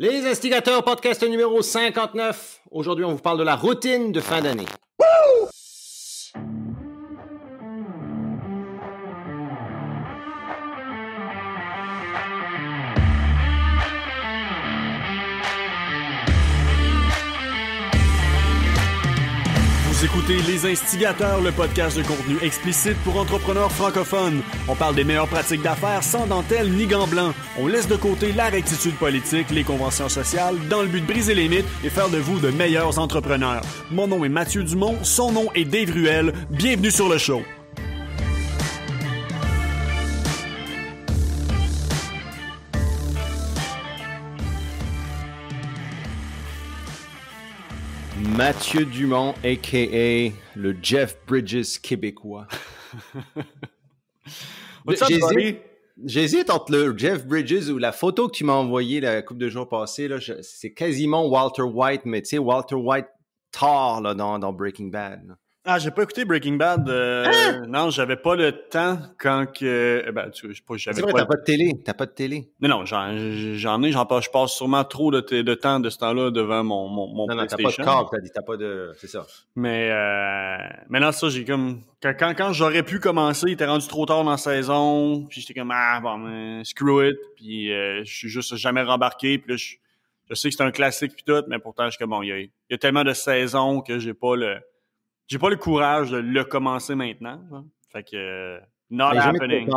Les Instigateurs, podcast numéro 59. Aujourd'hui, on vous parle de la routine de fin d'année. Vous écoutez Les Instigateurs, le podcast de contenu explicite pour entrepreneurs francophones. On parle des meilleures pratiques d'affaires sans dentelle ni gants blancs. On laisse de côté la rectitude politique, les conventions sociales, dans le but de briser les mythes et faire de vous de meilleurs entrepreneurs. Mon nom est Mathieu Dumont, son nom est Dave Ruel. Bienvenue sur le show. Mathieu Dumont, a.k.a. le Jeff Bridges québécois. J'hésite entre le Jeff Bridges ou la photo que tu m'as envoyée la couple de jours passés. Là, c'est quasiment Walter White, mais tu sais, Walter White tard là, dans Breaking Bad. Là. Ah, j'ai pas écouté Breaking Bad. Non, j'avais pas le temps quand que... Ben, j'avais c'est vrai, pas... t'as pas de télé. Non, je passe sûrement trop de temps de ce temps-là devant mon PlayStation. T'as pas de câble, t'as pas de... C'est ça. Mais non, ça, j'ai comme... Quand j'aurais pu commencer, il était rendu trop tard dans la saison, puis j'étais comme, screw it, puis je suis juste jamais rembarqué, puis là, je sais que c'est un classique puis tout, mais pourtant, je suis comme, bon, il y a tellement de saisons que j'ai pas le courage de le commencer maintenant. Genre. Fait que not happening.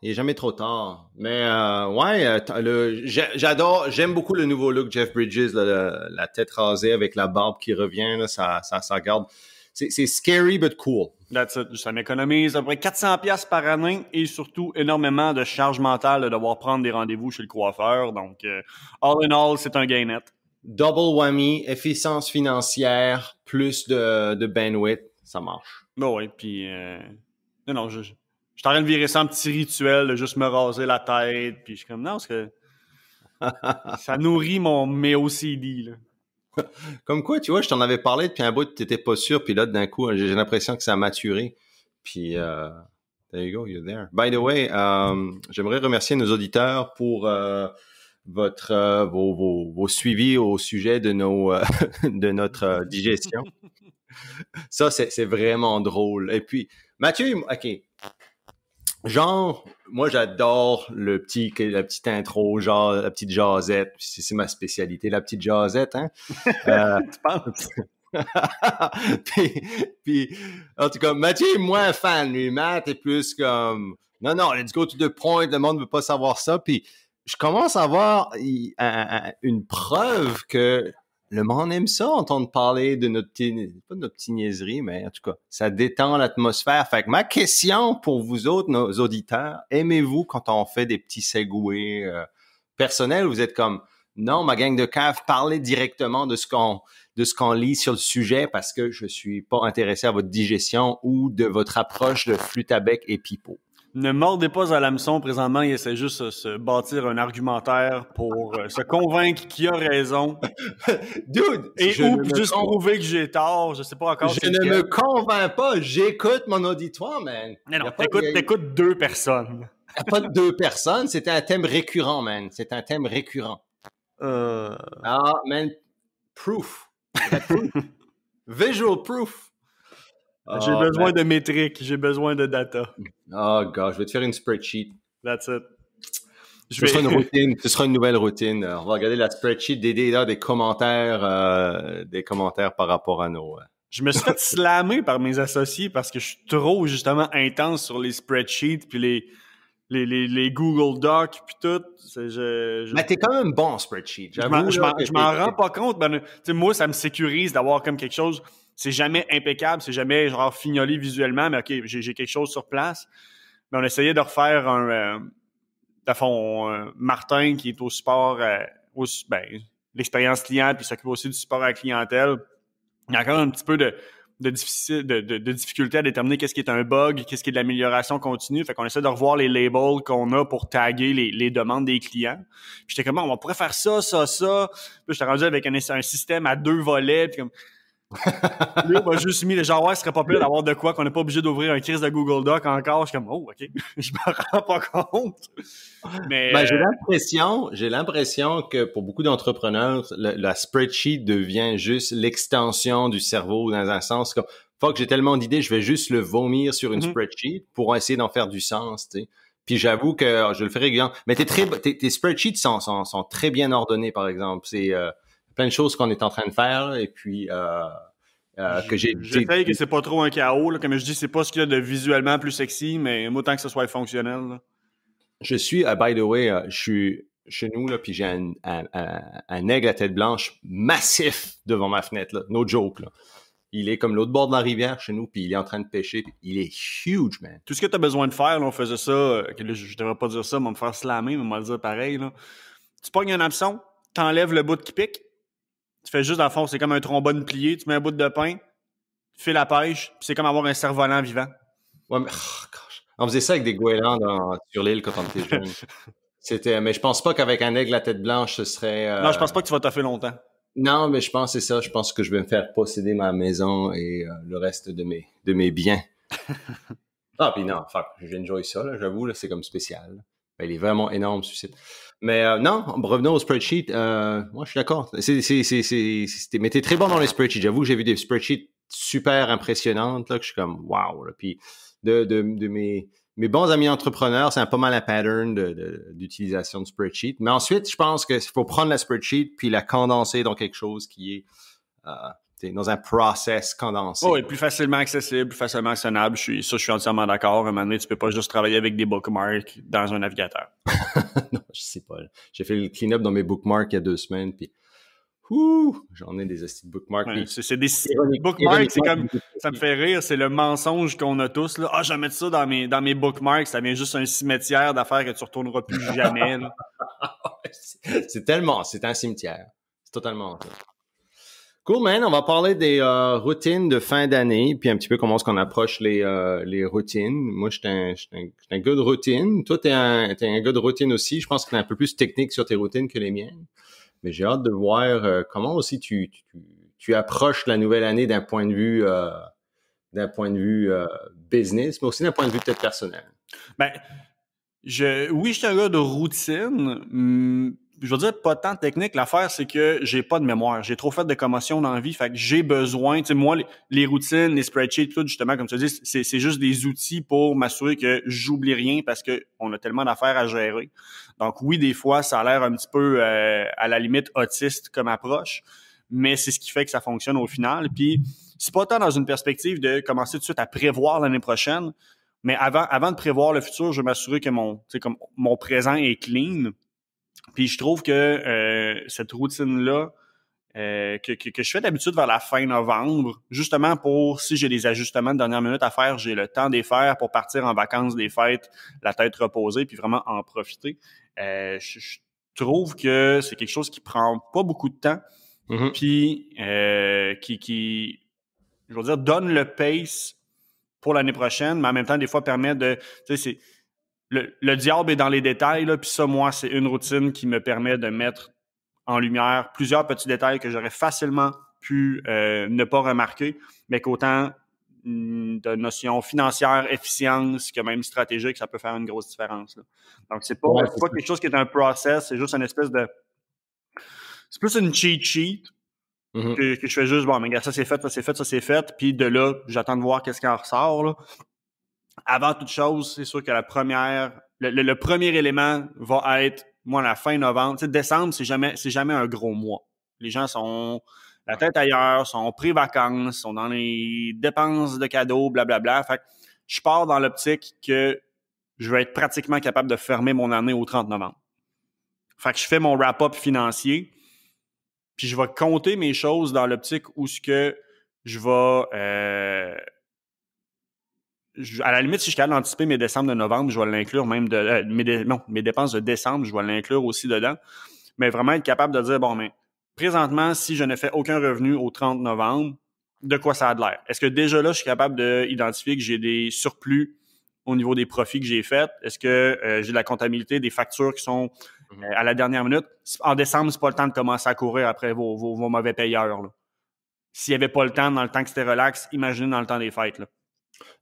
Il est jamais trop tard. Mais j'aime beaucoup le nouveau look Jeff Bridges, là, la tête rasée avec la barbe qui revient, là, ça garde. C'est scary but cool. That's it. Ça m'économise à peu près 400$ par année et surtout énormément de charge mentale de devoir prendre des rendez-vous chez le coiffeur. Donc, all in all, c'est un gain net. Double whammy, efficience financière, plus de bandwidth, ça marche. Bon, oui, puis non, je suis en train de virer ça en petit rituel, de juste me raser la tête, puis je suis comme, non, parce que ça nourrit mes OCD, là. Comme quoi, tu vois, je t'en avais parlé depuis un bout, t'étais pas sûr, puis là, d'un coup, j'ai l'impression que ça a maturé, puis there you go, you're there. By the way, j'aimerais remercier nos auditeurs pour... vos suivis au sujet de de notre digestion. Ça, c'est vraiment drôle. Et puis, Mathieu, OK. Genre, moi, j'adore la petite intro, genre, la petite jasette. C'est ma spécialité, la petite jasette, hein? Tu penses? puis, en tout cas, Mathieu est moins fan, lui. Matt est plus comme, non, let's go to the point, le monde ne veut pas savoir ça. Puis, je commence à avoir une preuve que le monde aime ça, entendre parler de pas de notre petite niaiserie, mais en tout cas, ça détend l'atmosphère. Fait que ma question pour vous autres, nos auditeurs, aimez-vous quand on fait des petits segways personnels? Vous êtes comme, non, ma gang de cave, parlez directement de ce qu'on lit sur le sujet parce que je suis pas intéressé à votre digestion ou de votre approche de flûte à bec et pipeau. Ne mordez pas à l'hameçon. Présentement, il essaie juste de se bâtir un argumentaire pour se convaincre qu'il a raison. Dude! Juste prouver que j'ai tort. Je sais pas encore. Je ne me convainc pas. J'écoute mon auditoire, man. Non, t'écoutes deux personnes. Il n'y a pas de deux personnes. C'était un thème récurrent, man. C'est un thème récurrent. Ah, man. Proof. Visual proof. J'ai besoin de métriques, j'ai besoin de data. Oh, God, je vais te faire une spreadsheet. That's it. Ce sera une routine, ce sera une nouvelle routine. On va regarder la spreadsheet des commentaires par rapport à nos... Je me suis fait slammer par mes associés parce que je suis trop, justement, intense sur les spreadsheets puis les Google Docs puis tout. Mais t'es quand même bon en spreadsheet. Je m'en rends pas compte. Moi, ça me sécurise d'avoir comme quelque chose... C'est jamais impeccable, c'est jamais genre fignolé visuellement, mais OK, j'ai quelque chose sur place. Mais on essayait de refaire Martin qui est au support, l'expérience client, puis s'occupe aussi du support à la clientèle. Il y a encore un petit peu de difficulté à déterminer qu'est-ce qui est un bug, qu'est-ce qui est de l'amélioration continue. Fait qu'on essaie de revoir les labels qu'on a pour taguer les demandes des clients. Puis j'étais comme, on pourrait faire ça. Puis j'étais rendu avec un système à 2 volets, puis comme... Lui, on m'a juste mis les genre, ouais, ce serait pas pire d'avoir de quoi qu'on n'est pas obligé d'ouvrir un crise de Google Doc encore. Je suis comme, oh, OK, je me rends pas compte. Mais Ben, j'ai l'impression que pour beaucoup d'entrepreneurs, la spreadsheet devient juste l'extension du cerveau dans un sens comme, fuck, j'ai tellement d'idées, je vais juste le vomir sur une spreadsheet pour essayer d'en faire du sens, tu sais. Puis j'avoue que je le fais régulièrement. Mais tes spreadsheets sont très bien ordonnés, par exemple. C'est plein de choses qu'on est en train de faire et puis que j'essaye que c'est pas trop un chaos. Là. Comme je dis, c'est pas ce qu'il y a de visuellement plus sexy, mais autant que ce soit fonctionnel. Là. Je suis, by the way, je suis chez nous, là, puis j'ai un aigle à tête blanche massif devant ma fenêtre, là. No joke, là. Il est comme l'autre bord de la rivière chez nous, puis il est en train de pêcher, puis il est huge, man. Tout ce que tu as besoin de faire, là, on faisait ça, là, je devrais pas dire ça, mais on va me faire slammer, mais on va le dire pareil. Là. Tu pognes un hameçon, t'enlèves le bout qui pique, tu fais juste, dans le fond, c'est comme un trombone plié, tu mets un bout de pain, tu fais la pêche, puis c'est comme avoir un cerf-volant vivant. Ouais, mais, oh, gosh. On faisait ça avec des goélands sur l'île quand on était jeunes. Mais je pense pas qu'avec un aigle à tête blanche, ce serait... Non, je pense pas que tu vas toffer longtemps. Non, mais je pense que c'est ça. Je pense que je vais me faire posséder ma maison et le reste de mes biens. Ah, puis non, fuck, j'enjoy ça, là, j'avoue, là, c'est comme spécial. Là. Ben, il est vraiment énorme, ce site. Mais non, revenons au spreadsheet. Moi, je suis d'accord. Mais t'es très bon dans les spreadsheets. J'avoue que j'ai vu des spreadsheets super impressionnantes, là, que je suis comme, wow. Là. Puis de mes bons amis entrepreneurs, c'est pas mal un pattern d'utilisation de spreadsheet. Mais ensuite, je pense qu'il faut prendre la spreadsheet puis la condenser dans quelque chose qui est dans un process condensé. Oh, et plus facilement accessible, plus facilement actionnable. Je suis entièrement d'accord. À un moment donné, tu peux pas juste travailler avec des bookmarks dans un navigateur. Non, je sais pas. Là. J'ai fait le clean-up dans mes bookmarks il y a 2 semaines, puis j'en ai des astuces de bookmarks. Ouais, c'est des bookmarks, c'est comme, ça me fait rire, c'est le mensonge qu'on a tous. Là. Ah, je vais mettre ça dans mes bookmarks, ça vient juste un cimetière d'affaires que tu retourneras plus jamais. Là. C'est un cimetière. C'est totalement ça. Cool, man. On va parler des routines de fin d'année, puis un petit peu comment est-ce qu'on approche les routines. Moi, je suis un gars de routine. Toi, t'es un gars de routine aussi. Je pense que t'es un peu plus technique sur tes routines que les miennes. Mais j'ai hâte de voir comment aussi tu approches la nouvelle année d'un point de vue business, mais aussi d'un point de vue peut-être personnel. Ben, oui, je suis un gars de routine. Je veux dire, pas tant technique. L'affaire, c'est que j'ai pas de mémoire. J'ai trop fait de commotion dans la vie. Fait que j'ai besoin, tu sais, moi, les routines, les spreadsheets, tout, justement, comme tu dis, c'est juste des outils pour m'assurer que j'oublie rien parce que on a tellement d'affaires à gérer. Donc, oui, des fois, ça a l'air un petit peu, à la limite, autiste comme approche. Mais c'est ce qui fait que ça fonctionne au final. Puis, c'est pas tant dans une perspective de commencer tout de suite à prévoir l'année prochaine. Mais avant de prévoir le futur, je veux m'assurer que mon présent est clean. Puis je trouve que cette routine-là, que je fais d'habitude vers la fin novembre, justement pour, si j'ai des ajustements de dernière minute à faire, j'ai le temps de les faire pour partir en vacances des fêtes, la tête reposée, puis vraiment en profiter. Je trouve que c'est quelque chose qui prend pas beaucoup de temps, puis qui, je veux dire, donne le pace pour l'année prochaine, mais en même temps, des fois, permet de... Tu sais, c'est... Le diable est dans les détails, là, puis ça, moi, c'est une routine qui me permet de mettre en lumière plusieurs petits détails que j'aurais facilement pu ne pas remarquer, mais qu'autant de notions financières, efficience, que même stratégique, ça peut faire une grosse différence. Là. Donc, c'est pas quelque chose qui est un process, c'est juste une espèce de... C'est plus une cheat sheet que je fais juste, bon, mais regarde, ça c'est fait, ça c'est fait, ça c'est fait, puis de là, j'attends de voir qu'est-ce qui en ressort, là. Avant toute chose, c'est sûr que le premier élément va être, moi, la fin novembre. Tu sais, décembre, c'est jamais un gros mois. Les gens sont la tête ailleurs, sont pré-vacances, sont dans les dépenses de cadeaux, blablabla. Fait que je pars dans l'optique que je vais être pratiquement capable de fermer mon année au 30 novembre. Fait que je fais mon wrap-up financier, puis je vais compter mes choses dans l'optique où ce que je vais... à la limite, si je suis capable d'anticiper mes décembre de novembre, je vais l'inclure même mes dépenses de décembre, je vais l'inclure aussi dedans. Mais vraiment être capable de dire, bon, mais présentement, si je ne fais aucun revenu au 30 novembre, de quoi ça a de l'air? Est-ce que déjà là, je suis capable d'identifier que j'ai des surplus au niveau des profits que j'ai faits? Est-ce que j'ai de la comptabilité des factures qui sont à la dernière minute? En décembre, c'est pas le temps de commencer à courir après vos mauvais payeurs, là. s'il n'y avait pas le temps, dans le temps que c'était relax, imaginez dans le temps des fêtes, là.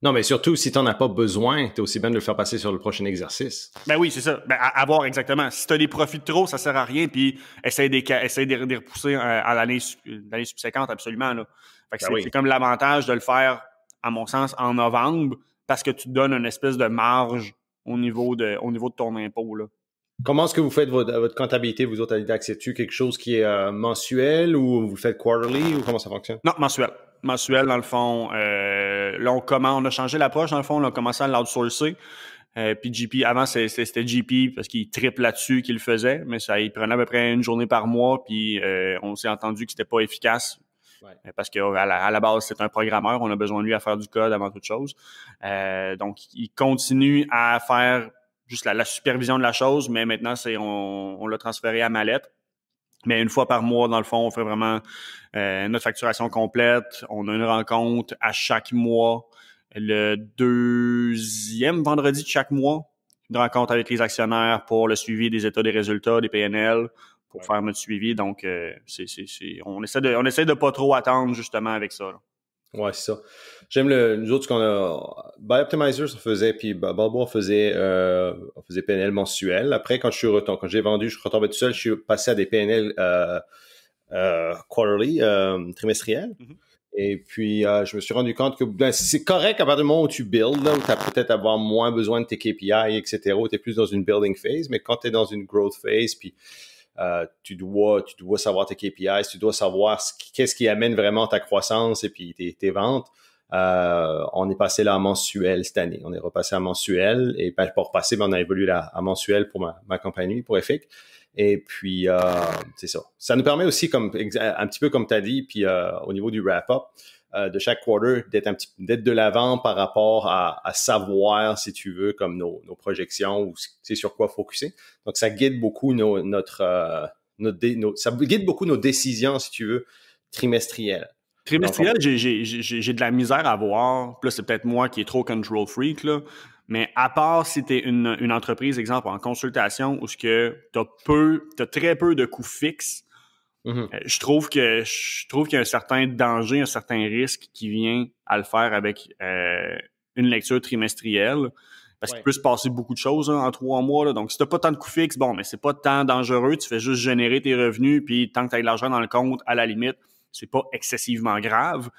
Non, mais surtout, si tu n'en as pas besoin, tu es aussi bien de le faire passer sur le prochain exercice. Ben oui, c'est ça. Ben, à voir exactement. Si tu as des profits de trop, ça sert à rien, puis essaye de les repousser à l'année subséquente, absolument, là. Fait que Ben oui. c'est comme l'avantage de le faire, à mon sens, en novembre, parce que tu te donnes une espèce de marge au niveau de ton impôt, là. Comment est-ce que vous faites votre comptabilité, vous autres, à l'IDAC? C'est-tu quelque chose qui est mensuel ou vous le faites quarterly ou comment ça fonctionne? Non, mensuel. Mensuel, dans le fond. Là, on a changé l'approche, dans le fond. On a commencé à l'outsourcer. Puis GP, avant, c'était GP parce qu'il triple là-dessus qu'il le faisait, mais ça, il prenait à peu près une journée par mois, puis on s'est entendu que c'était pas efficace. Ouais. Parce qu'à la base, c'est un programmeur, on a besoin de lui à faire du code avant toute chose. Donc, il continue à faire juste la supervision de la chose, mais maintenant, on l'a transféré à Mallette. Mais une fois par mois, dans le fond, on fait vraiment notre facturation complète. On a une rencontre à chaque mois, le deuxième vendredi de chaque mois. Une rencontre avec les actionnaire pour le suivi des états des résultats, des PNL, pour faire notre suivi. Donc, on essaie de pas trop attendre justement avec ça, là. Ouais, c'est ça. Nous autres, ce qu'on a, Bioptimizer, ça faisait, puis Balboa faisait PNL mensuel. Après, quand j'ai vendu, je suis retombé tout seul, je suis passé à des PNL, quarterly, trimestriels. Mm-hmm. Et puis, je me suis rendu compte que c'est correct à partir du moment où tu builds, là, où tu as peut-être avoir moins besoin de tes KPI, etc., où tu es plus dans une building phase, mais quand tu es dans une growth phase, puis tu dois savoir tes KPIs, tu dois savoir qu'est-ce qui amène vraiment ta croissance et puis tes ventes. On est passé là à mensuel cette année. On est repassé à mensuel et pas repasser, mais on a évolué là à mensuel pour ma compagnie, pour EFIC. Et puis, c'est ça. Ça nous permet aussi, un petit peu comme tu as dit, puis au niveau du wrap-up de chaque quarter, d'être de l'avant par rapport à savoir, si tu veux, comme nos projections ou sur quoi focuser. Donc, ça guide beaucoup ça guide beaucoup nos décisions, si tu veux, trimestrielles. Trimestriel, j'ai de la misère à voir. Puis là, c'est peut-être moi qui est trop control freak, là. Mais à part si tu es une entreprise, exemple, en consultation, où t'as très peu de coûts fixes, je trouve qu'il y a un certain danger, un certain risque qui vient à le faire avec une lecture trimestrielle. Parce qu'il peut se passer beaucoup de choses en 3 mois, là. Donc, si t'as pas tant de coûts fixes, bon, mais c'est pas tant dangereux. Tu fais juste générer tes revenus, puis tant que tu as de l'argent dans le compte, à la limite, c'est pas excessivement grave.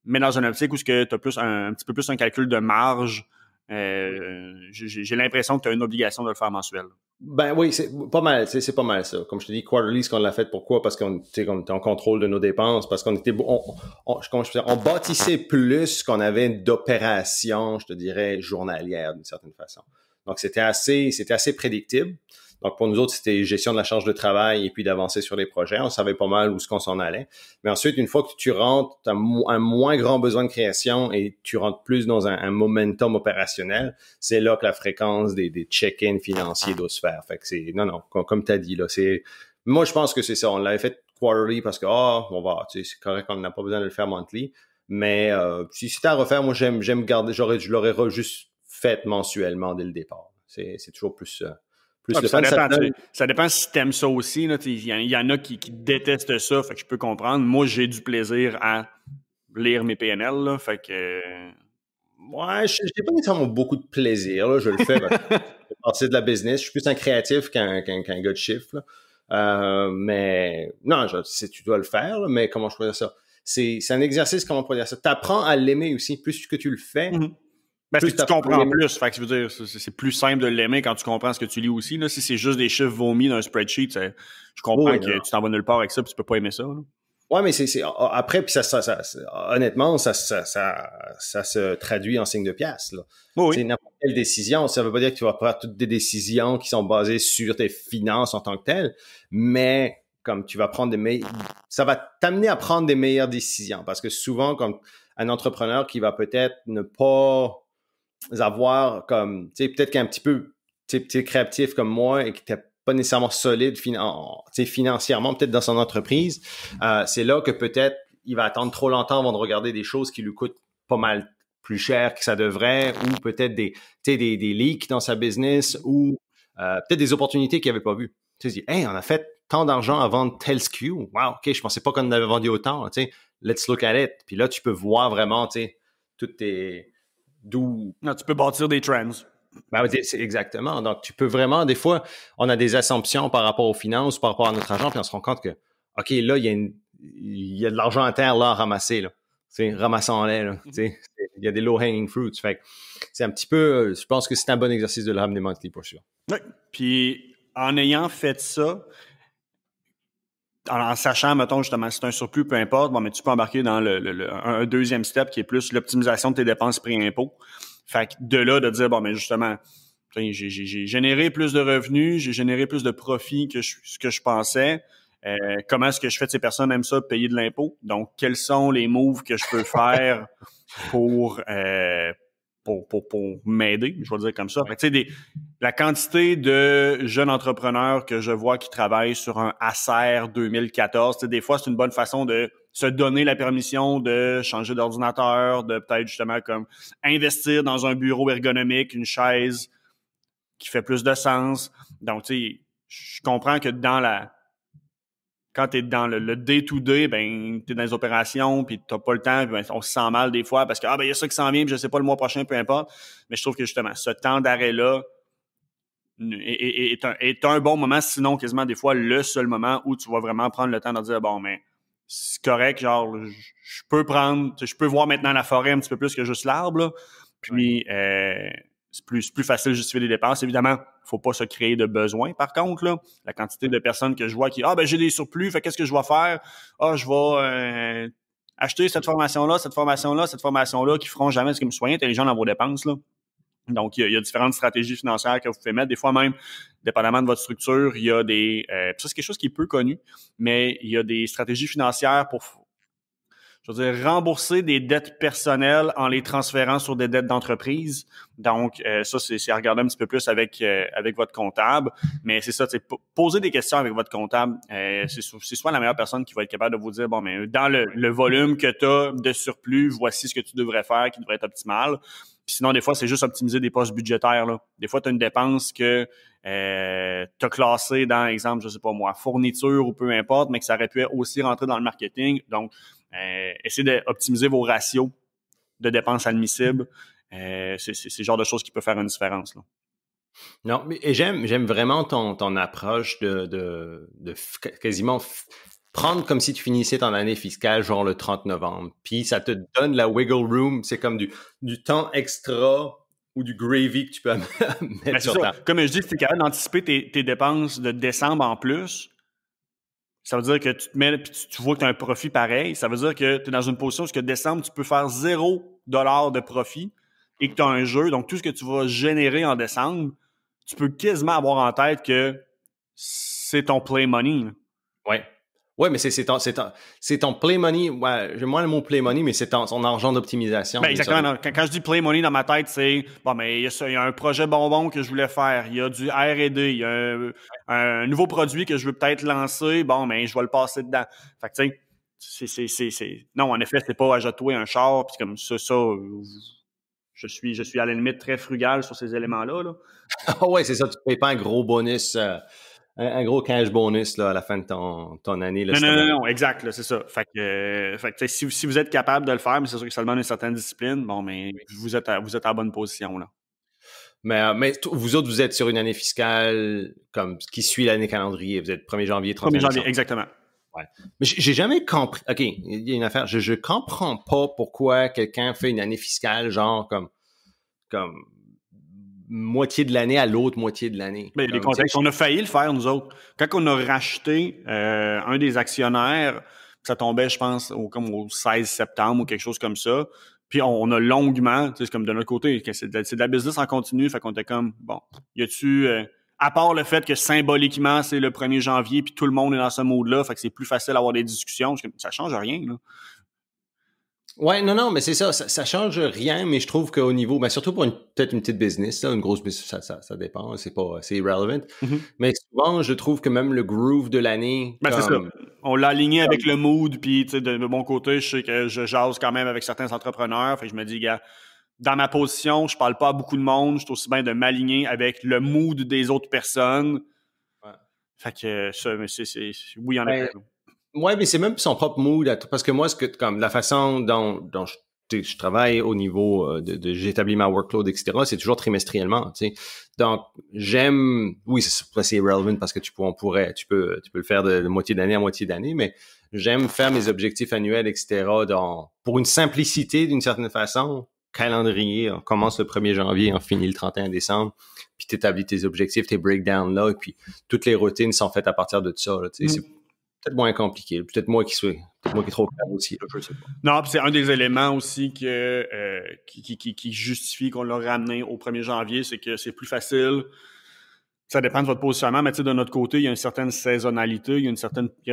Mais dans une optique où tu as un petit peu plus un calcul de marge, j'ai l'impression que tu as une obligation de le faire mensuel. Ben oui, c'est pas mal, c'est pas mal ça. Comme je te dis, quarterly, ce qu'on l'a fait, pourquoi? Parce qu'on était en contrôle de nos dépenses, parce qu'on était, on bâtissait plus qu'on avait d'opérations, je te dirais, journalières d'une certaine façon. Donc c'était assez prédictible. Donc pour nous autres, c'était gestion de la charge de travail et puis d'avancer sur les projets. On savait pas mal où ce qu'on s'en allait. Mais ensuite, une fois que tu rentres, tu as un moins grand besoin de création et tu rentres plus dans un momentum opérationnel, c'est là que la fréquence des check-in financiers doit se faire. Fait que c'est, non, comme tu as dit, là, moi, je pense que c'est ça. On l'avait fait quarterly parce que, c'est correct, on n'a pas besoin de le faire monthly. Mais, si c'était à refaire, moi, j'aime garder, je l'aurais juste fait mensuellement dès le départ. C'est toujours plus ça dépend si t'aimes ça aussi. Il y en a qui détestent ça, fait que je peux comprendre. Moi, j'ai du plaisir à lire mes PNL, là, fait que... Ouais, je n'ai pas nécessairement beaucoup de plaisir. Là. Je le fais parce que c'est partie de la business. Je suis plus un créatif qu'un gars de chiffre. Mais non, tu dois le faire, là, mais comment je pourrais dire ça? C'est un exercice, comment on pourrait dire ça? Tu apprends à l'aimer aussi. Plus que tu le fais, Ben, c'est que tu comprends plus. Fait que je veux dire, c'est plus simple de l'aimer quand tu comprends ce que tu lis aussi. Là. Si c'est juste des chiffres vomis dans un spreadsheet, je comprends que tu t'en vas nulle part avec ça puis tu peux pas aimer ça. Là. Ouais, mais après, puis honnêtement, ça se traduit en signe de pièce. Là. Oui. C'est n'importe quelle décision. Ça veut pas dire que tu vas prendre toutes des décisions qui sont basées sur tes finances en tant que telles, mais comme tu vas prendre ça va t'amener à prendre des meilleures décisions. Parce que souvent, comme un entrepreneur qui va peut-être ne pas avoir comme, tu sais, peut-être qu'un petit peu, tu sais, créatif comme moi et qui n'était pas nécessairement solide financièrement, peut-être dans son entreprise, c'est là que peut-être il va attendre trop longtemps avant de regarder des choses qui lui coûtent pas mal plus cher que ça devrait, ou peut-être des leaks dans sa business, ou peut-être des opportunités qu'il n'avait pas vues. Tu sais, on a fait tant d'argent à vendre tel SKU. Wow, OK, je pensais pas qu'on en avait vendu autant. Tu sais, let's look at it. Puis là, tu peux voir vraiment, tu sais, toutes tes... d'où... Non, tu peux bâtir des trends. Ben, c'est exactement. Donc, tu peux vraiment, des fois, on a des assumptions par rapport aux finances, par rapport à notre argent, puis on se rend compte que, OK, là, il y a de l'argent à terre là à ramasser. Là. Ramassons-les. Là. Il y a des low-hanging fruits. Fait que c'est un petit peu, je pense que c'est un bon exercice de le ramener monthly pour sûr. Oui. Puis, en ayant fait ça, en sachant, mettons, justement, si c'est un surplus, peu importe, bon, mais tu peux embarquer dans un deuxième step qui est plus l'optimisation de tes dépenses pré-impôt. Fait que de là, de dire, bon, mais justement, j'ai généré plus de revenus, j'ai généré plus de profits que ce que je pensais. Comment est-ce que je fais? Ces personnes aiment ça, payer de l'impôt. Donc, quels sont les moves que je peux faire pour m'aider, je vais dire comme ça. Fait que, tu sais, la quantité de jeunes entrepreneurs que je vois qui travaillent sur un Acer 2014, tu sais, des fois, c'est une bonne façon de se donner la permission de changer d'ordinateur, de peut-être justement comme investir dans un bureau ergonomique, une chaise qui fait plus de sens. Donc, tu sais, je comprends que quand tu es dans le day-to-day, ben, tu es dans les opérations, puis tu n'as pas le temps, puis ben, on se sent mal des fois parce que il y a ça qui s'en vient, puis je sais pas le mois prochain, peu importe. Mais je trouve que justement, ce temps d'arrêt-là est un bon moment, sinon quasiment des fois le seul moment où tu vas vraiment prendre le temps de dire bon, mais c'est correct, genre, je peux voir maintenant la forêt un petit peu plus que juste l'arbre, là. Puis, c'est plus facile de justifier les dépenses. Évidemment, faut pas se créer de besoins. Par contre, là, la quantité de personnes que je vois qui, j'ai des surplus, fait qu'est-ce que je vais faire? Je vais acheter cette formation-là, qui feront jamais ce que soyez intelligent dans vos dépenses, là. Donc, il y a différentes stratégies financières que vous pouvez mettre. Des fois même, dépendamment de votre structure, il y a des... ça, c'est quelque chose qui est peu connu, mais il y a des stratégies financières pour, je veux dire, rembourser des dettes personnelles en les transférant sur des dettes d'entreprise. Donc, ça, c'est à regarder un petit peu plus avec votre comptable. Mais c'est ça, poser des questions avec votre comptable, c'est soit la meilleure personne qui va être capable de vous dire, bon, mais dans le volume que tu as de surplus, voici ce que tu devrais faire qui devrait être optimal. Puis sinon, des fois, c'est juste optimiser des postes budgétaires, là. Des fois, tu as une dépense que tu as classée dans, exemple, je sais pas moi, fourniture ou peu importe, mais que ça aurait pu aussi rentrer dans le marketing. Donc, essayez d'optimiser vos ratios de dépenses admissibles. C'est le genre de choses qui peut faire une différence, là. Non, mais j'aime vraiment ton approche de quasiment prendre comme si tu finissais ton année fiscale, genre le 30 novembre. Puis ça te donne la wiggle room. C'est comme du temps extra ou du gravy que tu peux mettre sur ta... Comme je dis, si tu es capable d'anticiper tes dépenses de décembre en plus, ça veut dire que tu te mets puis tu vois que tu as un profit pareil. Ça veut dire que tu es dans une position où que décembre, tu peux faire $0 de profit et que tu as un jeu. Donc, tout ce que tu vas générer en décembre, tu peux quasiment avoir en tête que c'est ton play money. Ouais. Ouais, mais c'est ton play money. Ouais, j'aime moins le mot play money, mais c'est ton argent d'optimisation. Ben exactement. Quand je dis play money dans ma tête, c'est bon, mais il y a un projet bonbon que je voulais faire. Il y a du R&D. Il y a un nouveau produit que je veux peut-être lancer. Bon, mais je vais le passer dedans. Fait que tu sais, non, en effet, c'est pas achète-toi un char puis comme ça. Je suis à la limite très frugal sur ces éléments-là, là. Ah ouais, c'est ça. Tu ne payes pas un gros bonus. Un gros cash bonus là, à la fin de ton année. Là, non, exact, là, c'est ça. Fait que si vous êtes capable de le faire, mais c'est sûr que ça demande une certaine discipline, bon, mais vous êtes à bonne position, là. Mais vous autres, vous êtes sur une année fiscale comme qui suit l'année calendrier. Vous êtes 1er janvier, 31 décembre. 1er janvier, exactement. Ouais. Mais j'ai jamais compris. OK, il y a une affaire. Je comprends pas pourquoi quelqu'un fait une année fiscale genre comme moitié de l'année à l'autre moitié de l'année. Mais les contextes, on a failli le faire, nous autres. Quand on a racheté un des actionnaires, ça tombait, je pense, comme au 16 septembre ou quelque chose comme ça. Puis on a longuement, tu sais, c'est comme de notre côté, c'est de la business en continu, fait qu'on était comme, bon, y a-tu... à part le fait que symboliquement, c'est le 1er janvier, puis tout le monde est dans ce mode-là, fait que c'est plus facile d'avoir des discussions. Ça change rien, là. Ouais, non, mais c'est ça change rien, mais je trouve qu'au niveau, surtout pour peut-être une petite business, là, une grosse business, ça dépend, c'est irrelevant. Mm-hmm. Mais souvent, je trouve que même le groove de l'année, c'est ça. On l'a aligné avec le mood, puis tu sais, de mon côté, je sais que je jase quand même avec certains entrepreneurs, fait que je me dis, gars, dans ma position, je parle pas à beaucoup de monde, je suis aussi bien de m'aligner avec le mood des autres personnes. Ouais. Fait que ça, mais oui, en effet. Ouais, mais c'est même son propre mood, parce que moi, comme la façon dont je travaille au niveau j'établis ma workload, etc., c'est toujours trimestriellement, tu sais. Donc, oui, c'est irrelevant parce que tu peux le faire de moitié d'année à moitié d'année, mais j'aime faire mes objectifs annuels, etc., pour une simplicité d'une certaine façon. Calendrier, on commence le 1er janvier, on finit le 31 décembre, puis t'établis tes objectifs, tes breakdowns là, et puis toutes les routines sont faites à partir de ça, là, tu sais. C'est peut-être moins compliqué. Peut-être moi qui est trop calme aussi, là, je sais pas. Non, puis c'est un des éléments aussi qui justifie qu'on l'a ramené au 1er janvier, c'est que c'est plus facile. Ça dépend de votre positionnement, mais tu sais, de notre côté, il y a une certaine saisonnalité, il y a un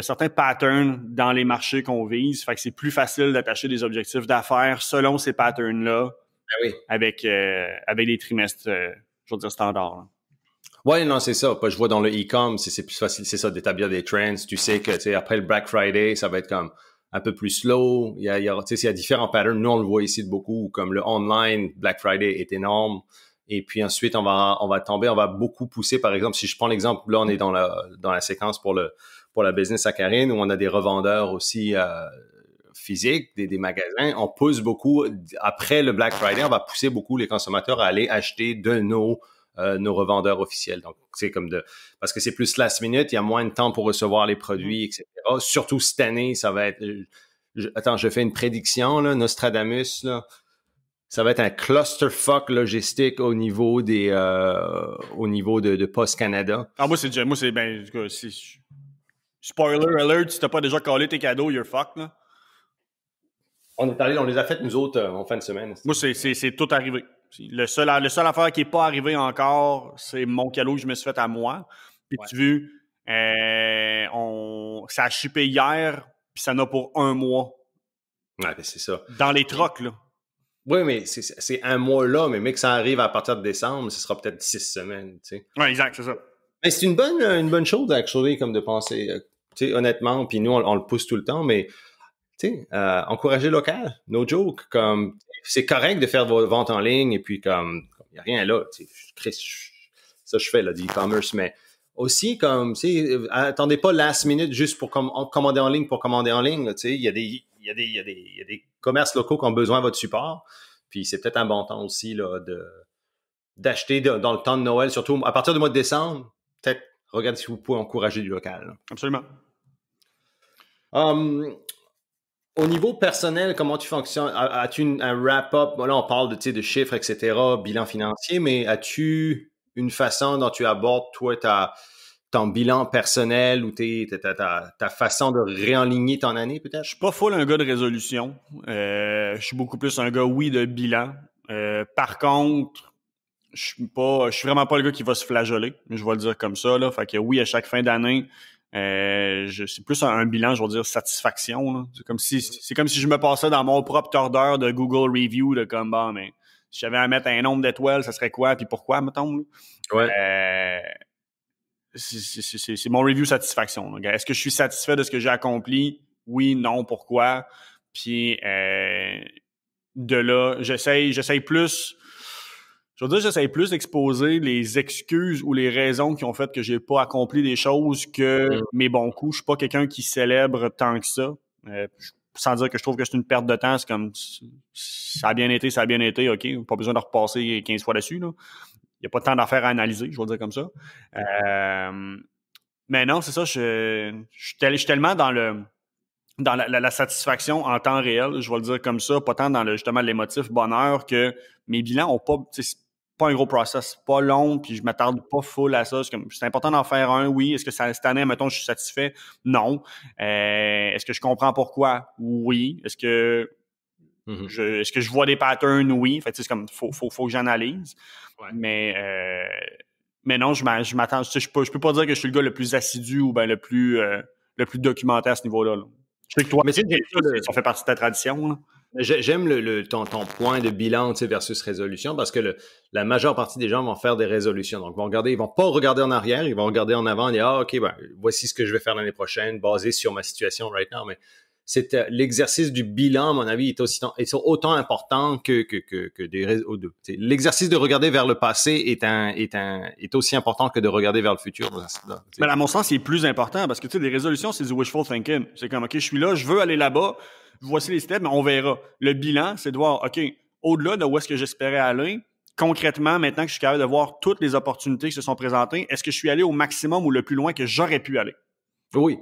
certain pattern dans les marchés qu'on vise. Fait que c'est plus facile d'attacher des objectifs d'affaires selon ces patterns-là avec des trimestres, je veux dire, standards. Là. Ouais, non, c'est ça. Je vois dans le e-com, c'est plus facile, c'est ça, d'établir des trends. Tu sais que, tu sais, après le Black Friday, ça va être comme un peu plus slow. Il y a différents patterns. Nous, on le voit ici de beaucoup, comme le online, Black Friday est énorme. Et puis ensuite, on va beaucoup pousser. Par exemple, si je prends l'exemple, là, on est dans la séquence pour la business à Karine, où on a des revendeurs aussi, physiques, des magasins. On pousse beaucoup. Après le Black Friday, on va pousser beaucoup les consommateurs à aller acheter de nos revendeurs officiels. Donc, c'est parce que c'est plus last minute, il y a moins de temps pour recevoir les produits, etc. Surtout cette année, ça va être... je fais une prédiction, là, Nostradamus, là. Ça va être un clusterfuck logistique au niveau de Post Canada. Ah, spoiler alert, si t'as pas déjà collé tes cadeaux, you're fucked, là. On les a fait, nous autres, en fin de semaine. Moi, c'est tout arrivé. Le seul affaire qui n'est pas arrivé encore, c'est mon cadeau que je me suis fait à moi. Puis tu vu, ça a shippé hier, puis ça en a pour 1 mois. Ouais, ben c'est ça. Dans les trucks, là. Oui, mais c'est 1 mois là, mais que ça arrive à partir de décembre, ce sera peut-être 6 semaines, tu sais. Ouais, exact, c'est ça. Mais c'est une bonne chose, actually, comme de penser, tu sais, honnêtement, puis nous, on le pousse tout le temps, mais tu sais, encourager local, no joke, comme c'est correct de faire vos ventes en ligne et puis comme il y a rien là, tu sais, ça je fais là du e-commerce, mais aussi comme tu sais, attendez pas last minute juste pour commander en ligne, tu sais, il y a des commerces locaux qui ont besoin de votre support, puis c'est peut-être un bon temps aussi là d'acheter dans le temps de Noël, surtout à partir du mois de décembre, peut-être regardez si vous pouvez encourager du local. Là. Absolument. Au niveau personnel, comment tu fonctionnes? As-tu un wrap-up? Là, on parle de chiffres, etc., bilan financier, mais as-tu une façon dont tu abordes, toi, ton bilan personnel ou ta façon de réaligner ton année, peut-être? Je suis pas full un gars de résolution. Je suis beaucoup plus un gars, oui, de bilan. Par contre, je suis vraiment pas le gars qui va se flageoler. Je vais le dire comme ça, là. Fait que oui, à chaque fin d'année, c'est plus un bilan, je vais dire satisfaction. Là. C'est comme si je me passais dans mon propre order de Google Review, de comme bon, mais si j'avais à mettre un nombre d'étoiles, ça serait quoi, puis pourquoi, mettons. Là. Ouais. C'est mon review satisfaction. Là. Est-ce que je suis satisfait de ce que j'ai accompli? Oui, non, pourquoi? Puis de là, j'essaye plus. Je veux dire, j'essaie plus d'exposer les excuses ou les raisons qui ont fait que j'ai pas accompli des choses que mes bons coups. Je suis pas quelqu'un qui célèbre tant que ça. Sans dire que je trouve que c'est une perte de temps. C'est comme, ça a bien été, OK. Pas besoin de repasser 15 fois dessus, là. Il y a pas tant d'affaires à analyser, je vais le dire comme ça. Mais non, c'est ça, je suis tellement dans la satisfaction en temps réel, je vais le dire comme ça, pas tant dans justement l'émotif bonheur que mes bilans ont pas, c'est pas un gros process, pas long, puis je m'attarde pas full à ça. C'est important d'en faire un, oui. Est-ce que cette année, mettons, je suis satisfait? Non. Est-ce que je comprends pourquoi? Oui. Est-ce que je vois des patterns? Oui. Fait que c'est comme, faut que j'analyse. Ouais. Mais non, je m'attends, je peux pas dire que je suis le gars le plus assidu ou ben le plus documentaire à ce niveau-là. Là. Je sais que toi, mais ça fait partie de ta tradition. Là. J'aime ton point de bilan versus résolution parce que la majeure partie des gens vont faire des résolutions. Donc, ils vont pas regarder en arrière, ils vont regarder en avant et dire, OK, voici ce que je vais faire l'année prochaine basé sur ma situation right now. Mais l'exercice du bilan, à mon avis, est autant important que des réseaux. L'exercice de regarder vers le passé est aussi important que de regarder vers le futur. Mais à mon sens, c'est plus important parce que tu sais, les résolutions, c'est du wishful thinking. C'est comme, OK, je suis là, je veux aller là-bas, voici les steps, mais on verra. Le bilan, c'est de voir, OK, au-delà de où est-ce que j'espérais aller, concrètement, maintenant que je suis capable de voir toutes les opportunités qui se sont présentées, est-ce que je suis allé au maximum ou le plus loin que j'aurais pu aller? Oui.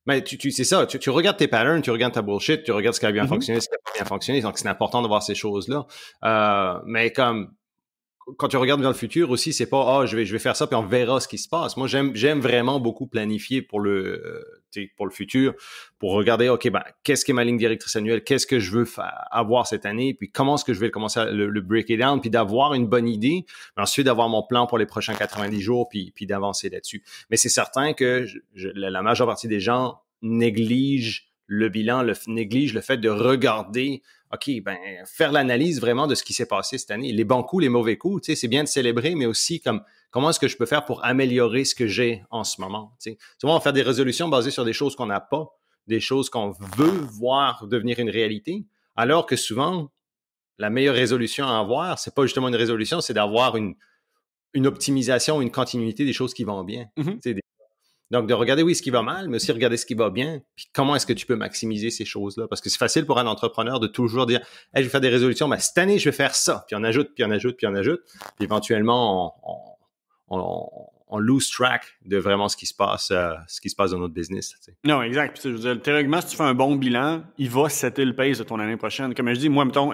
Mais c'est ça, tu regardes tes patterns, tu regardes ta bullshit, tu regardes ce qui a bien fonctionné, ce qui a pas bien fonctionné, donc c'est important de voir ces choses-là. Mais comme quand tu regardes vers le futur aussi, c'est pas je vais faire ça puis on verra ce qui se passe. Moi j'aime vraiment beaucoup planifier pour le futur, pour regarder qu'est-ce qui est ma ligne directrice annuelle, qu'est-ce que je veux avoir cette année, puis comment est-ce que je vais commencer à le break it down, puis d'avoir une bonne idée, mais ensuite d'avoir mon plan pour les prochains 90 jours puis d'avancer là-dessus. Mais c'est certain que la majeure partie des gens négligent le bilan, néglige le fait de regarder, faire l'analyse vraiment de ce qui s'est passé cette année. Les bons coups, les mauvais coups, tu sais, c'est bien de célébrer, mais aussi comme comment est-ce que je peux faire pour améliorer ce que j'ai en ce moment, tu sais. Souvent, on va faire des résolutions basées sur des choses qu'on n'a pas, des choses qu'on veut voir devenir une réalité, alors que souvent, la meilleure résolution à avoir, c'est pas justement une résolution, c'est d'avoir une optimisation, une continuité des choses qui vont bien. Mm-hmm. Donc, de regarder, oui, ce qui va mal, mais aussi regarder ce qui va bien, puis comment est-ce que tu peux maximiser ces choses-là. Parce que c'est facile pour un entrepreneur de toujours dire, hey, je vais faire des résolutions, mais cette année, je vais faire ça. Puis on ajoute, puis on ajoute, puis on ajoute. Puis éventuellement, on lose track de vraiment ce qui se passe dans notre business. Tu sais. Non, exact. Puis, je veux dire, théoriquement, si tu fais un bon bilan, il va setter le pace de ton année prochaine. Comme je dis, moi, mettons,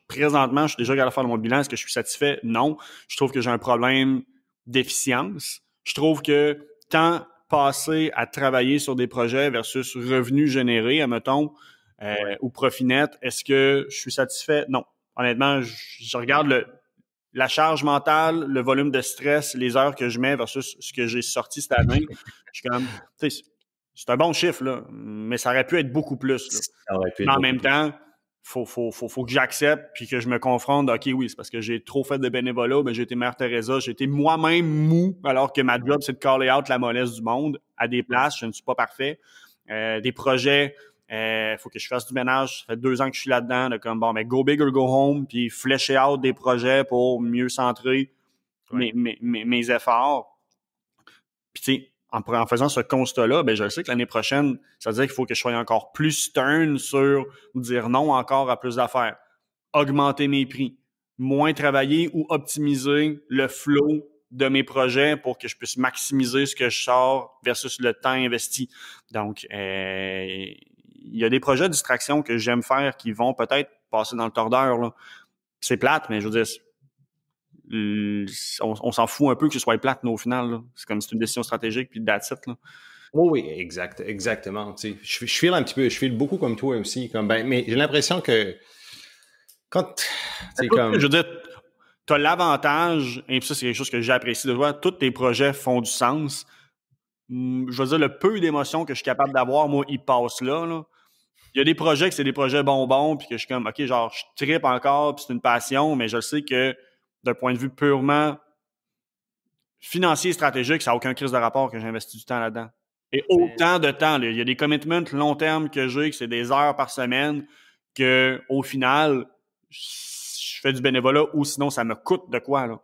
présentement, je suis déjà capable de faire mon bilan. Est-ce que je suis satisfait? Non. Je trouve que j'ai un problème d'efficience. Je trouve que temps passé à travailler sur des projets versus revenus générés, admettons, ou profit net, est-ce que je suis satisfait? Non. Honnêtement, je regarde la charge mentale, le volume de stress, les heures que je mets versus ce que j'ai sorti cette année. Je suis comme, tu sais, c'est un bon chiffre, là, mais ça aurait pu être beaucoup plus. Là. Ça aurait pu être mais en beaucoup même plus. temps, faut que j'accepte puis que je me confronte. OK, oui, c'est parce que j'ai trop fait de bénévolat, mais j'ai été Mère Teresa, j'ai été moi-même mou, alors que ma job, c'est de caller out la mollesse du monde à des places. Je ne suis pas parfait. Des projets, faut que je fasse du ménage. Ça fait 2 ans que je suis là-dedans, de comme, bon, mais go big or go home, puis flécher out des projets pour mieux centrer mes efforts. Puis, tu sais, en faisant ce constat-là, ben je sais que l'année prochaine, ça veut dire qu'il faut que je sois encore plus stern sur dire non encore à plus d'affaires, augmenter mes prix, moins travailler ou optimiser le flow de mes projets pour que je puisse maximiser ce que je sors versus le temps investi. Donc, il y a des projets de distraction que j'aime faire qui vont peut-être passer dans le tordeur, là. C'est plate, mais je veux dire, on s'en fout un peu que ce soit plate, mais au final, là, c'est comme si c'est une décision stratégique, puis that's it, là. Oui, exactement. Tu sais, je file un petit peu, je file beaucoup comme toi aussi, mais j'ai l'impression que quand, Je veux dire, tu as l'avantage, et ça, c'est quelque chose que j'apprécie de toi, tous tes projets font du sens. Je veux dire, le peu d'émotions que je suis capable d'avoir, moi, ils passent là, là. Il y a des projets que c'est des projets bonbons, puis que je suis comme, OK, genre, je trippe encore, puis c'est une passion, mais je sais que d'un point de vue purement financier et stratégique, ça n'a aucun crise de rapport que j'investis du temps là-dedans. Et autant de temps, là. Il y a des commitments long terme que j'ai, que c'est des heures par semaine, que au final, je fais du bénévolat ou sinon ça me coûte de quoi, là.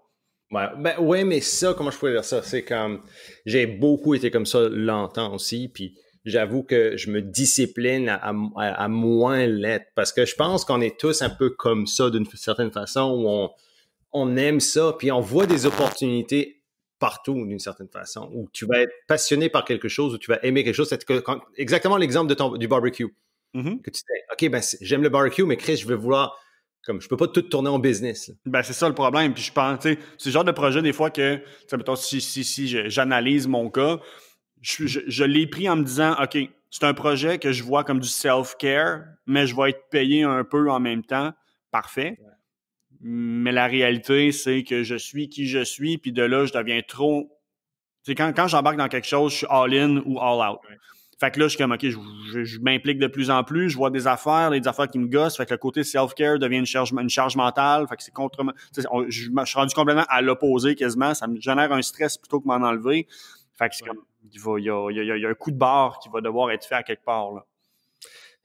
Ouais, mais ça, comment je pourrais dire ça? C'est comme, j'ai beaucoup été comme ça longtemps aussi, puis j'avoue que je me discipline à moins l'être, parce que je pense qu'on est tous un peu comme ça d'une certaine façon, où on aime ça, puis on voit des opportunités partout d'une certaine façon, où tu vas être passionné par quelque chose, où tu vas aimer quelque chose. C'est exactement l'exemple du barbecue. Mm-hmm. Que tu dis, OK, j'aime le barbecue, mais Chris, je veux vouloir, comme, je peux pas tout tourner en business. Là. Ben, c'est ça le problème. Puis je pense, tu sais, c'est le genre de projet, des fois, que, mettons, si j'analyse mon cas, je l'ai pris en me disant, OK, c'est un projet que je vois comme du self-care, mais je vais être payé un peu en même temps. Parfait. Ouais. Mais la réalité, c'est que je suis qui je suis, puis de là, je deviens trop... Tu sais, quand j'embarque dans quelque chose, je suis all-in ou all-out. Ouais. Fait que là, je suis comme, OK, je m'implique de plus en plus, je vois des affaires qui me gossent, fait que le côté self-care devient une charge mentale, fait que c'est je suis rendu complètement à l'opposé quasiment, ça me génère un stress plutôt que m'en enlever. Fait que c'est comme, il y a un coup de barre qui va devoir être fait à quelque part, là.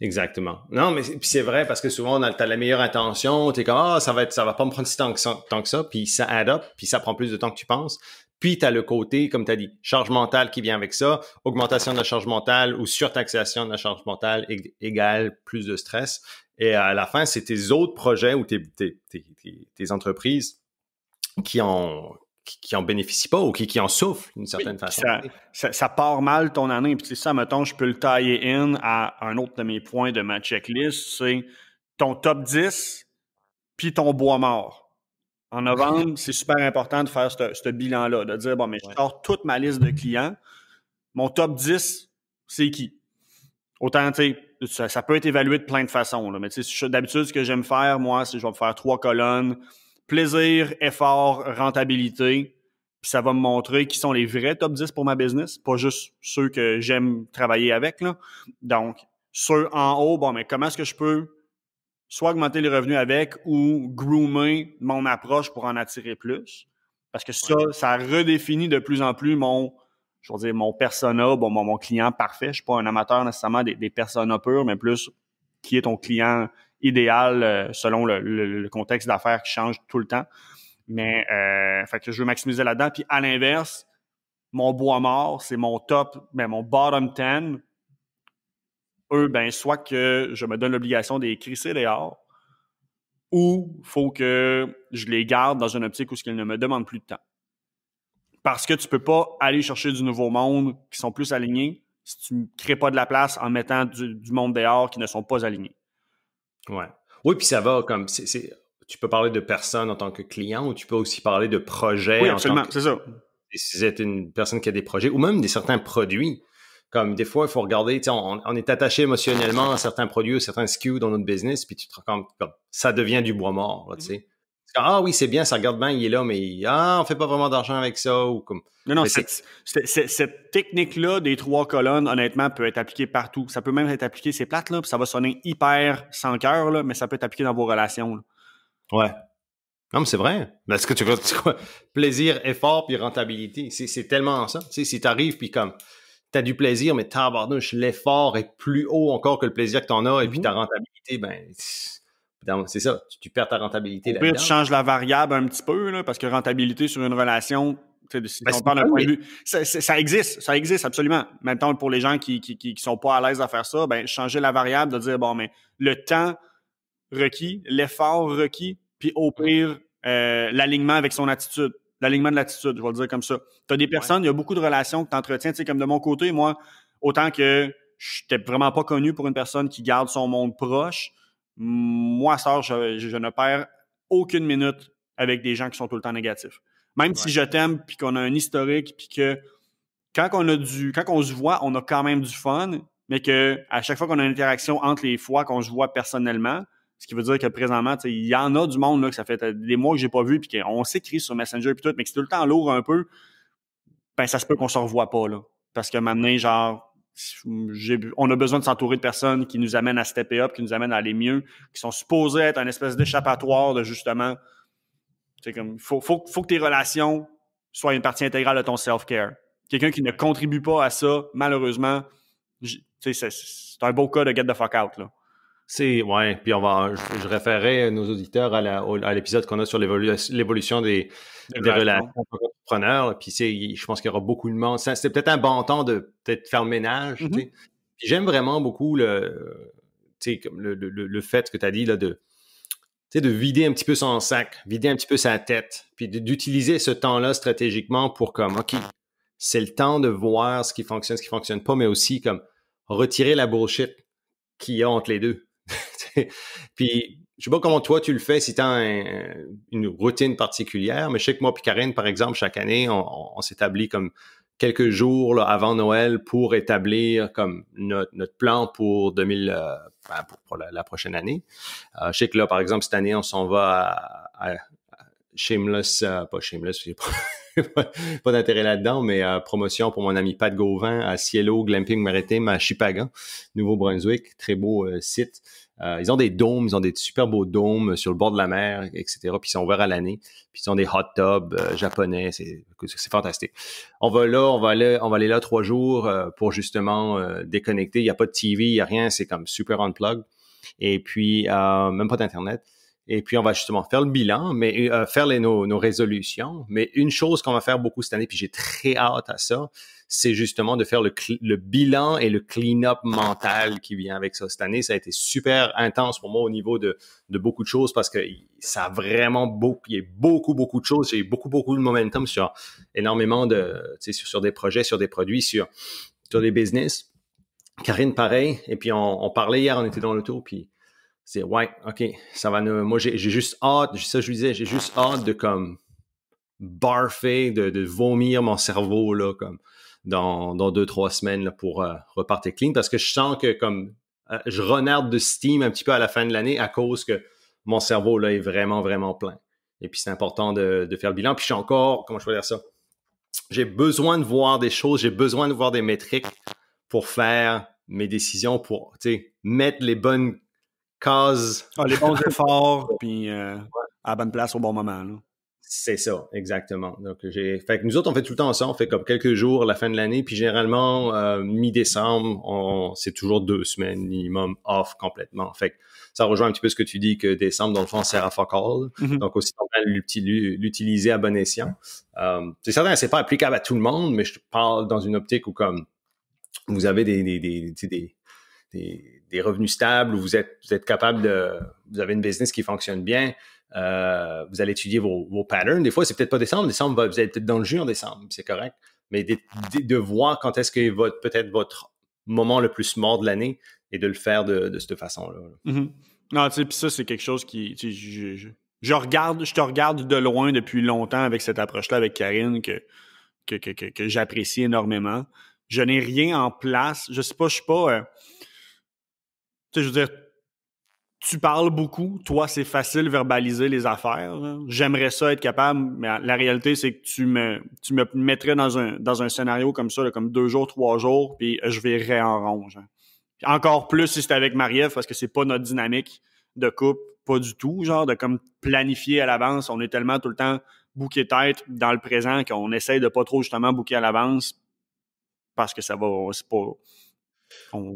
Exactement. Non, mais puis c'est vrai parce que souvent, t'as la meilleure intention, t'es comme, ça va pas me prendre si tant que ça, puis ça add up, puis ça prend plus de temps que tu penses. Puis t'as le côté, comme t'as dit, charge mentale qui vient avec ça, augmentation de la charge mentale ou surtaxation de la charge mentale égale plus de stress. Et à la fin, c'est tes autres projets ou tes entreprises qui en bénéficient pas ou qui en souffrent d'une certaine façon. Ça part mal ton année. Puis ça, mettons, je peux le tailler in à un autre de mes points de ma checklist, c'est ton top 10 puis ton bois mort. En novembre, c'est super important de faire ce bilan-là, de dire, bon, mais je sors toute ma liste de clients. Mon top 10, c'est qui? Autant, tu sais, ça peut être évalué de plein de façons, là, mais tu sais, d'habitude, ce que j'aime faire, moi, c'est que je vais me faire 3 colonnes. Plaisir, effort, rentabilité. Puis ça va me montrer qui sont les vrais top 10 pour ma business, pas juste ceux que j'aime travailler avec, là. Donc, ceux en haut, bon, mais comment est-ce que je peux soit augmenter les revenus avec ou groomer mon approche pour en attirer plus? Parce que ça redéfinit de plus en plus mon persona, bon, mon client parfait. Je suis pas un amateur nécessairement des personas purs, mais plus qui est ton client idéal selon le contexte d'affaires qui change tout le temps. Mais fait que je veux maximiser là-dedans. Puis à l'inverse, mon bois mort, c'est mon mon bottom 10. Eux, soit que je me donne l'obligation de les crisser dehors, ou il faut que je les garde dans une optique où ils ne me demandent plus de temps. Parce que tu peux pas aller chercher du nouveau monde qui sont plus alignés si tu ne crées pas de la place en mettant du monde dehors qui ne sont pas alignés. Ouais. Oui, puis ça va comme... tu peux parler de personnes en tant que client ou tu peux aussi parler de projets. Oui, absolument, c'est ça. Si vous êtes une personne qui a des projets ou même certains produits. Comme des fois, il faut regarder, on est attaché émotionnellement à certains produits ou certains SKU dans notre business, puis tu te rends compte comme ça devient du bois mort, là, tu sais. Ah oui, c'est bien, ça regarde bien, il est là, mais on fait pas vraiment d'argent avec ça ou comme. Non, cette technique-là des 3 colonnes, honnêtement, peut être appliquée partout. Ça peut même être appliqué, c'est plate, là, puis ça va sonner hyper sans cœur, là, mais ça peut être appliqué dans vos relations, là. Ouais. Non, mais c'est vrai. Mais est-ce que tu vois, plaisir, effort, puis rentabilité, c'est tellement ça. Tu sais, si t'arrives, puis comme t'as du plaisir, mais tabarnouche, l'effort est plus haut encore que le plaisir que t'en as, et puis ta rentabilité, c'est ça, tu perds ta rentabilité là-dedans. Tu changes la variable un petit peu, là, parce que rentabilité sur une relation, si on parle d'un point de vue, ça existe absolument. Maintenant, pour les gens qui sont pas à l'aise à faire ça, changer la variable, de dire, bon, mais le temps requis, l'effort requis, puis au pire, l'alignement avec son attitude. L'alignement de l'attitude, je vais le dire comme ça. Tu as des personnes, il y a beaucoup de relations que tu entretiens, tu sais, comme de mon côté, moi, autant que je n'étais vraiment pas connu pour une personne qui garde son monde proche, moi, ça, je ne perds aucune minute avec des gens qui sont tout le temps négatifs. Même si je t'aime, puis qu'on a un historique, puis que quand on se voit, on a quand même du fun, mais que à chaque fois qu'on a une interaction entre les fois qu'on se voit personnellement, ce qui veut dire que présentement, il y en a du monde là, que ça fait des mois que j'ai pas vu, puis qu'on s'écrit sur Messenger puis tout, mais que c'est tout le temps lourd un peu, ça se peut qu'on se revoit pas, là. Parce que maintenant, genre, on a besoin de s'entourer de personnes qui nous amènent à stepper up, qui nous amènent à aller mieux, qui sont supposées être un espèce d'échappatoire de justement, c'est comme, faut que tes relations soient une partie intégrale de ton self-care. Quelqu'un qui ne contribue pas à ça, malheureusement, c'est un beau cas de get the fuck out, là. Puis je référais nos auditeurs à l'épisode qu'on a sur l'évolution des relations entrepreneurs. Puis je pense qu'il y aura beaucoup de monde. C'est peut-être un bon temps de peut-être faire le ménage. Mm-hmm. Puis j'aime vraiment beaucoup le fait que tu as dit là, de vider un petit peu son sac, vider un petit peu sa tête, puis d'utiliser ce temps-là stratégiquement pour comme, OK, c'est le temps de voir ce qui fonctionne pas, mais aussi comme retirer la bullshit qu'il y a entre les deux. Puis, je sais pas comment toi tu le fais si tu as une routine particulière, mais je sais que moi et Karine, par exemple, chaque année, on s'établit comme quelques jours là, avant Noël pour établir comme notre plan pour pour la prochaine année. Je sais que là, par exemple, cette année, on s'en va à Shameless, pas Shameless, pas d'intérêt là-dedans, mais promotion pour mon ami Pat Gauvin à Cielo Glamping Maritime à Shippagan, Nouveau-Brunswick. Très beau site. Ils ont des dômes, ils ont des super beaux dômes sur le bord de la mer, etc. Puis ils sont ouverts à l'année. Puis ils ont des hot tubs japonais. C'est fantastique. On va aller là 3 jours pour justement déconnecter. Il n'y a pas de TV, il n'y a rien. C'est comme super unplugged. Et puis, même pas d'Internet. Et puis, on va justement faire le bilan, mais faire nos résolutions. Mais une chose qu'on va faire beaucoup cette année, puis j'ai très hâte à ça, c'est justement de faire le bilan et le clean-up mental qui vient avec ça. Cette année, ça a été super intense pour moi au niveau de beaucoup de choses parce que ça a vraiment il y a beaucoup de choses. J'ai eu beaucoup de momentum sur énormément sur des projets, sur des produits, sur des business. Karine, pareil. Et puis, on parlait hier, on était dans l'auto, puis c'est ouais, OK, ça va moi j'ai juste hâte, ça je lui disais, j'ai juste hâte de comme barfer, de vomir mon cerveau là comme dans 2-3 semaines là, pour repartir clean parce que je sens que comme je renarde de steam un petit peu à la fin de l'année à cause que mon cerveau là est vraiment plein. Et puis c'est important de faire le bilan, puis je suis encore, comment je peux dire ça? J'ai besoin de voir des choses, j'ai besoin de voir des métriques pour faire mes décisions, pour mettre les bonnes cases. Les bons efforts, puis à la bonne place au bon moment. Là. C'est ça, exactement. Donc, fait que nous autres, on fait tout le temps ça. On fait comme quelques jours à la fin de l'année, puis généralement, mi-décembre, c'est toujours 2 semaines minimum off complètement. Fait que ça rejoint un petit peu ce que tu dis que décembre, dans le fond, sert à fuck all. Mm-hmm. Donc, aussi, on va l'utiliser à bon escient. C'est certain, c'est pas applicable à tout le monde, mais je te parle dans une optique où comme vous avez des revenus stables, où vous êtes capable vous avez une business qui fonctionne bien, vous allez étudier vos patterns. Des fois, c'est peut-être pas décembre, vous allez peut-être dans le jus en décembre, c'est correct. Mais de voir quand est-ce que peut-être votre moment le plus smart de l'année et de le faire de cette façon-là. Mm-hmm. Non, tu sais, puis ça, c'est quelque chose qui, tu sais, je te regarde de loin depuis longtemps avec cette approche-là avec Karine que j'apprécie énormément. Je n'ai rien en place. Je sais pas, je suis pas... tu sais, je veux dire, tu parles beaucoup. Toi, c'est facile de verbaliser les affaires. Là. J'aimerais ça être capable, mais la réalité, c'est que tu me mettrais dans un scénario comme ça, là, comme 2 jours, 3 jours, puis je verrais en rond. Genre. Encore plus si c'était avec Marie-Ève, parce que c'est pas notre dynamique de couple, pas du tout, genre de comme planifier à l'avance. On est tellement tout le temps booké tête dans le présent qu'on essaye de pas trop justement booker à l'avance parce que ça va, c'est pas...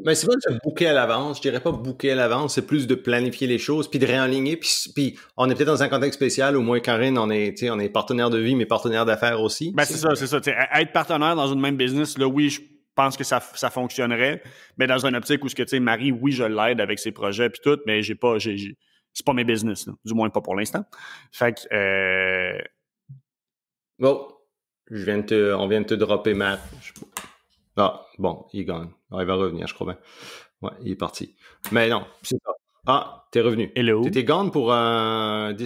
Mais c'est pas de booker à l'avance, je dirais pas booker à l'avance, c'est plus de planifier les choses, puis de réaligner, puis on est peut-être dans un contexte spécial où moi et Karine, on est partenaire de vie, mais partenaire d'affaires aussi. Ben c'est ça. T'sais, être partenaire dans une même business, là, oui, je pense que ça fonctionnerait, mais dans une optique où ce que tu sais, Marie, oui, je l'aide avec ses projets puis tout, mais c'est pas mes business, là, du moins pas pour l'instant. Fait que Bon, on vient de te dropper Matt. Ah, bon, il gagne. Ah, il va revenir, je crois bien. Ouais, il est parti. Mais non, c'est ça. Ah, t'es revenu. Hello. T'étais gone pour 10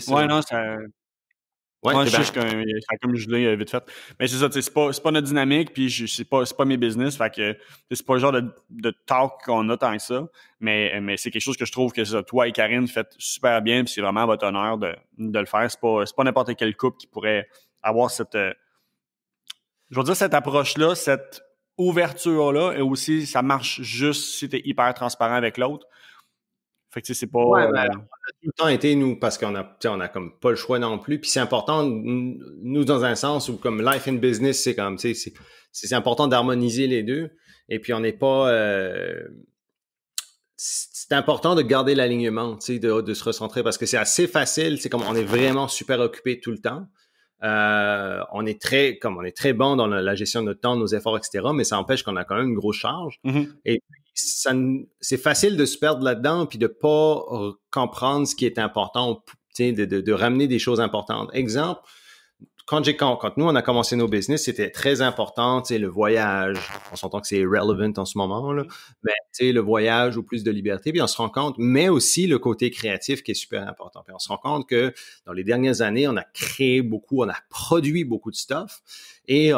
Ouais, non, ça... Ouais, je sais que ça a comme gelé vite fait. Mais c'est ça, c'est pas notre dynamique, puis c'est pas mes business, fait que c'est pas le genre de talk qu'on a tant que ça, mais c'est quelque chose que je trouve que ça, toi et Karine faites super bien, puis c'est vraiment à votre honneur de le faire. C'est pas n'importe quel couple qui pourrait avoir cette je veux dire cette approche-là, cette ouverture-là, et aussi ça marche juste si t'es hyper transparent avec l'autre. Fait que c'est pas... Ouais, ben, on a tout le temps été, nous, parce qu'on a comme pas le choix non plus. Puis c'est important, nous, dans un sens où comme life and business, c'est comme, tu sais, c'est important d'harmoniser les deux. Et puis on n'est pas... c'est important de garder l'alignement, tu sais, de se recentrer parce que c'est assez facile. C'est comme on est vraiment super occupé tout le temps. On est très bon dans la gestion de notre temps, de nos efforts, etc. Mais ça empêche qu'on a quand même une grosse charge. Mm-hmm. Et c'est facile de se perdre là-dedans puis de pas comprendre ce qui est important, de ramener des choses importantes. Exemple, quand nous on a commencé nos business, c'était très important, le voyage. On s'entend que c'est irrelevant en ce moment là, mais le voyage ou plus de liberté. Puis on se rend compte, mais aussi le côté créatif qui est super important. Puis on se rend compte que dans les dernières années, on a créé beaucoup, on a produit beaucoup de stuff. Et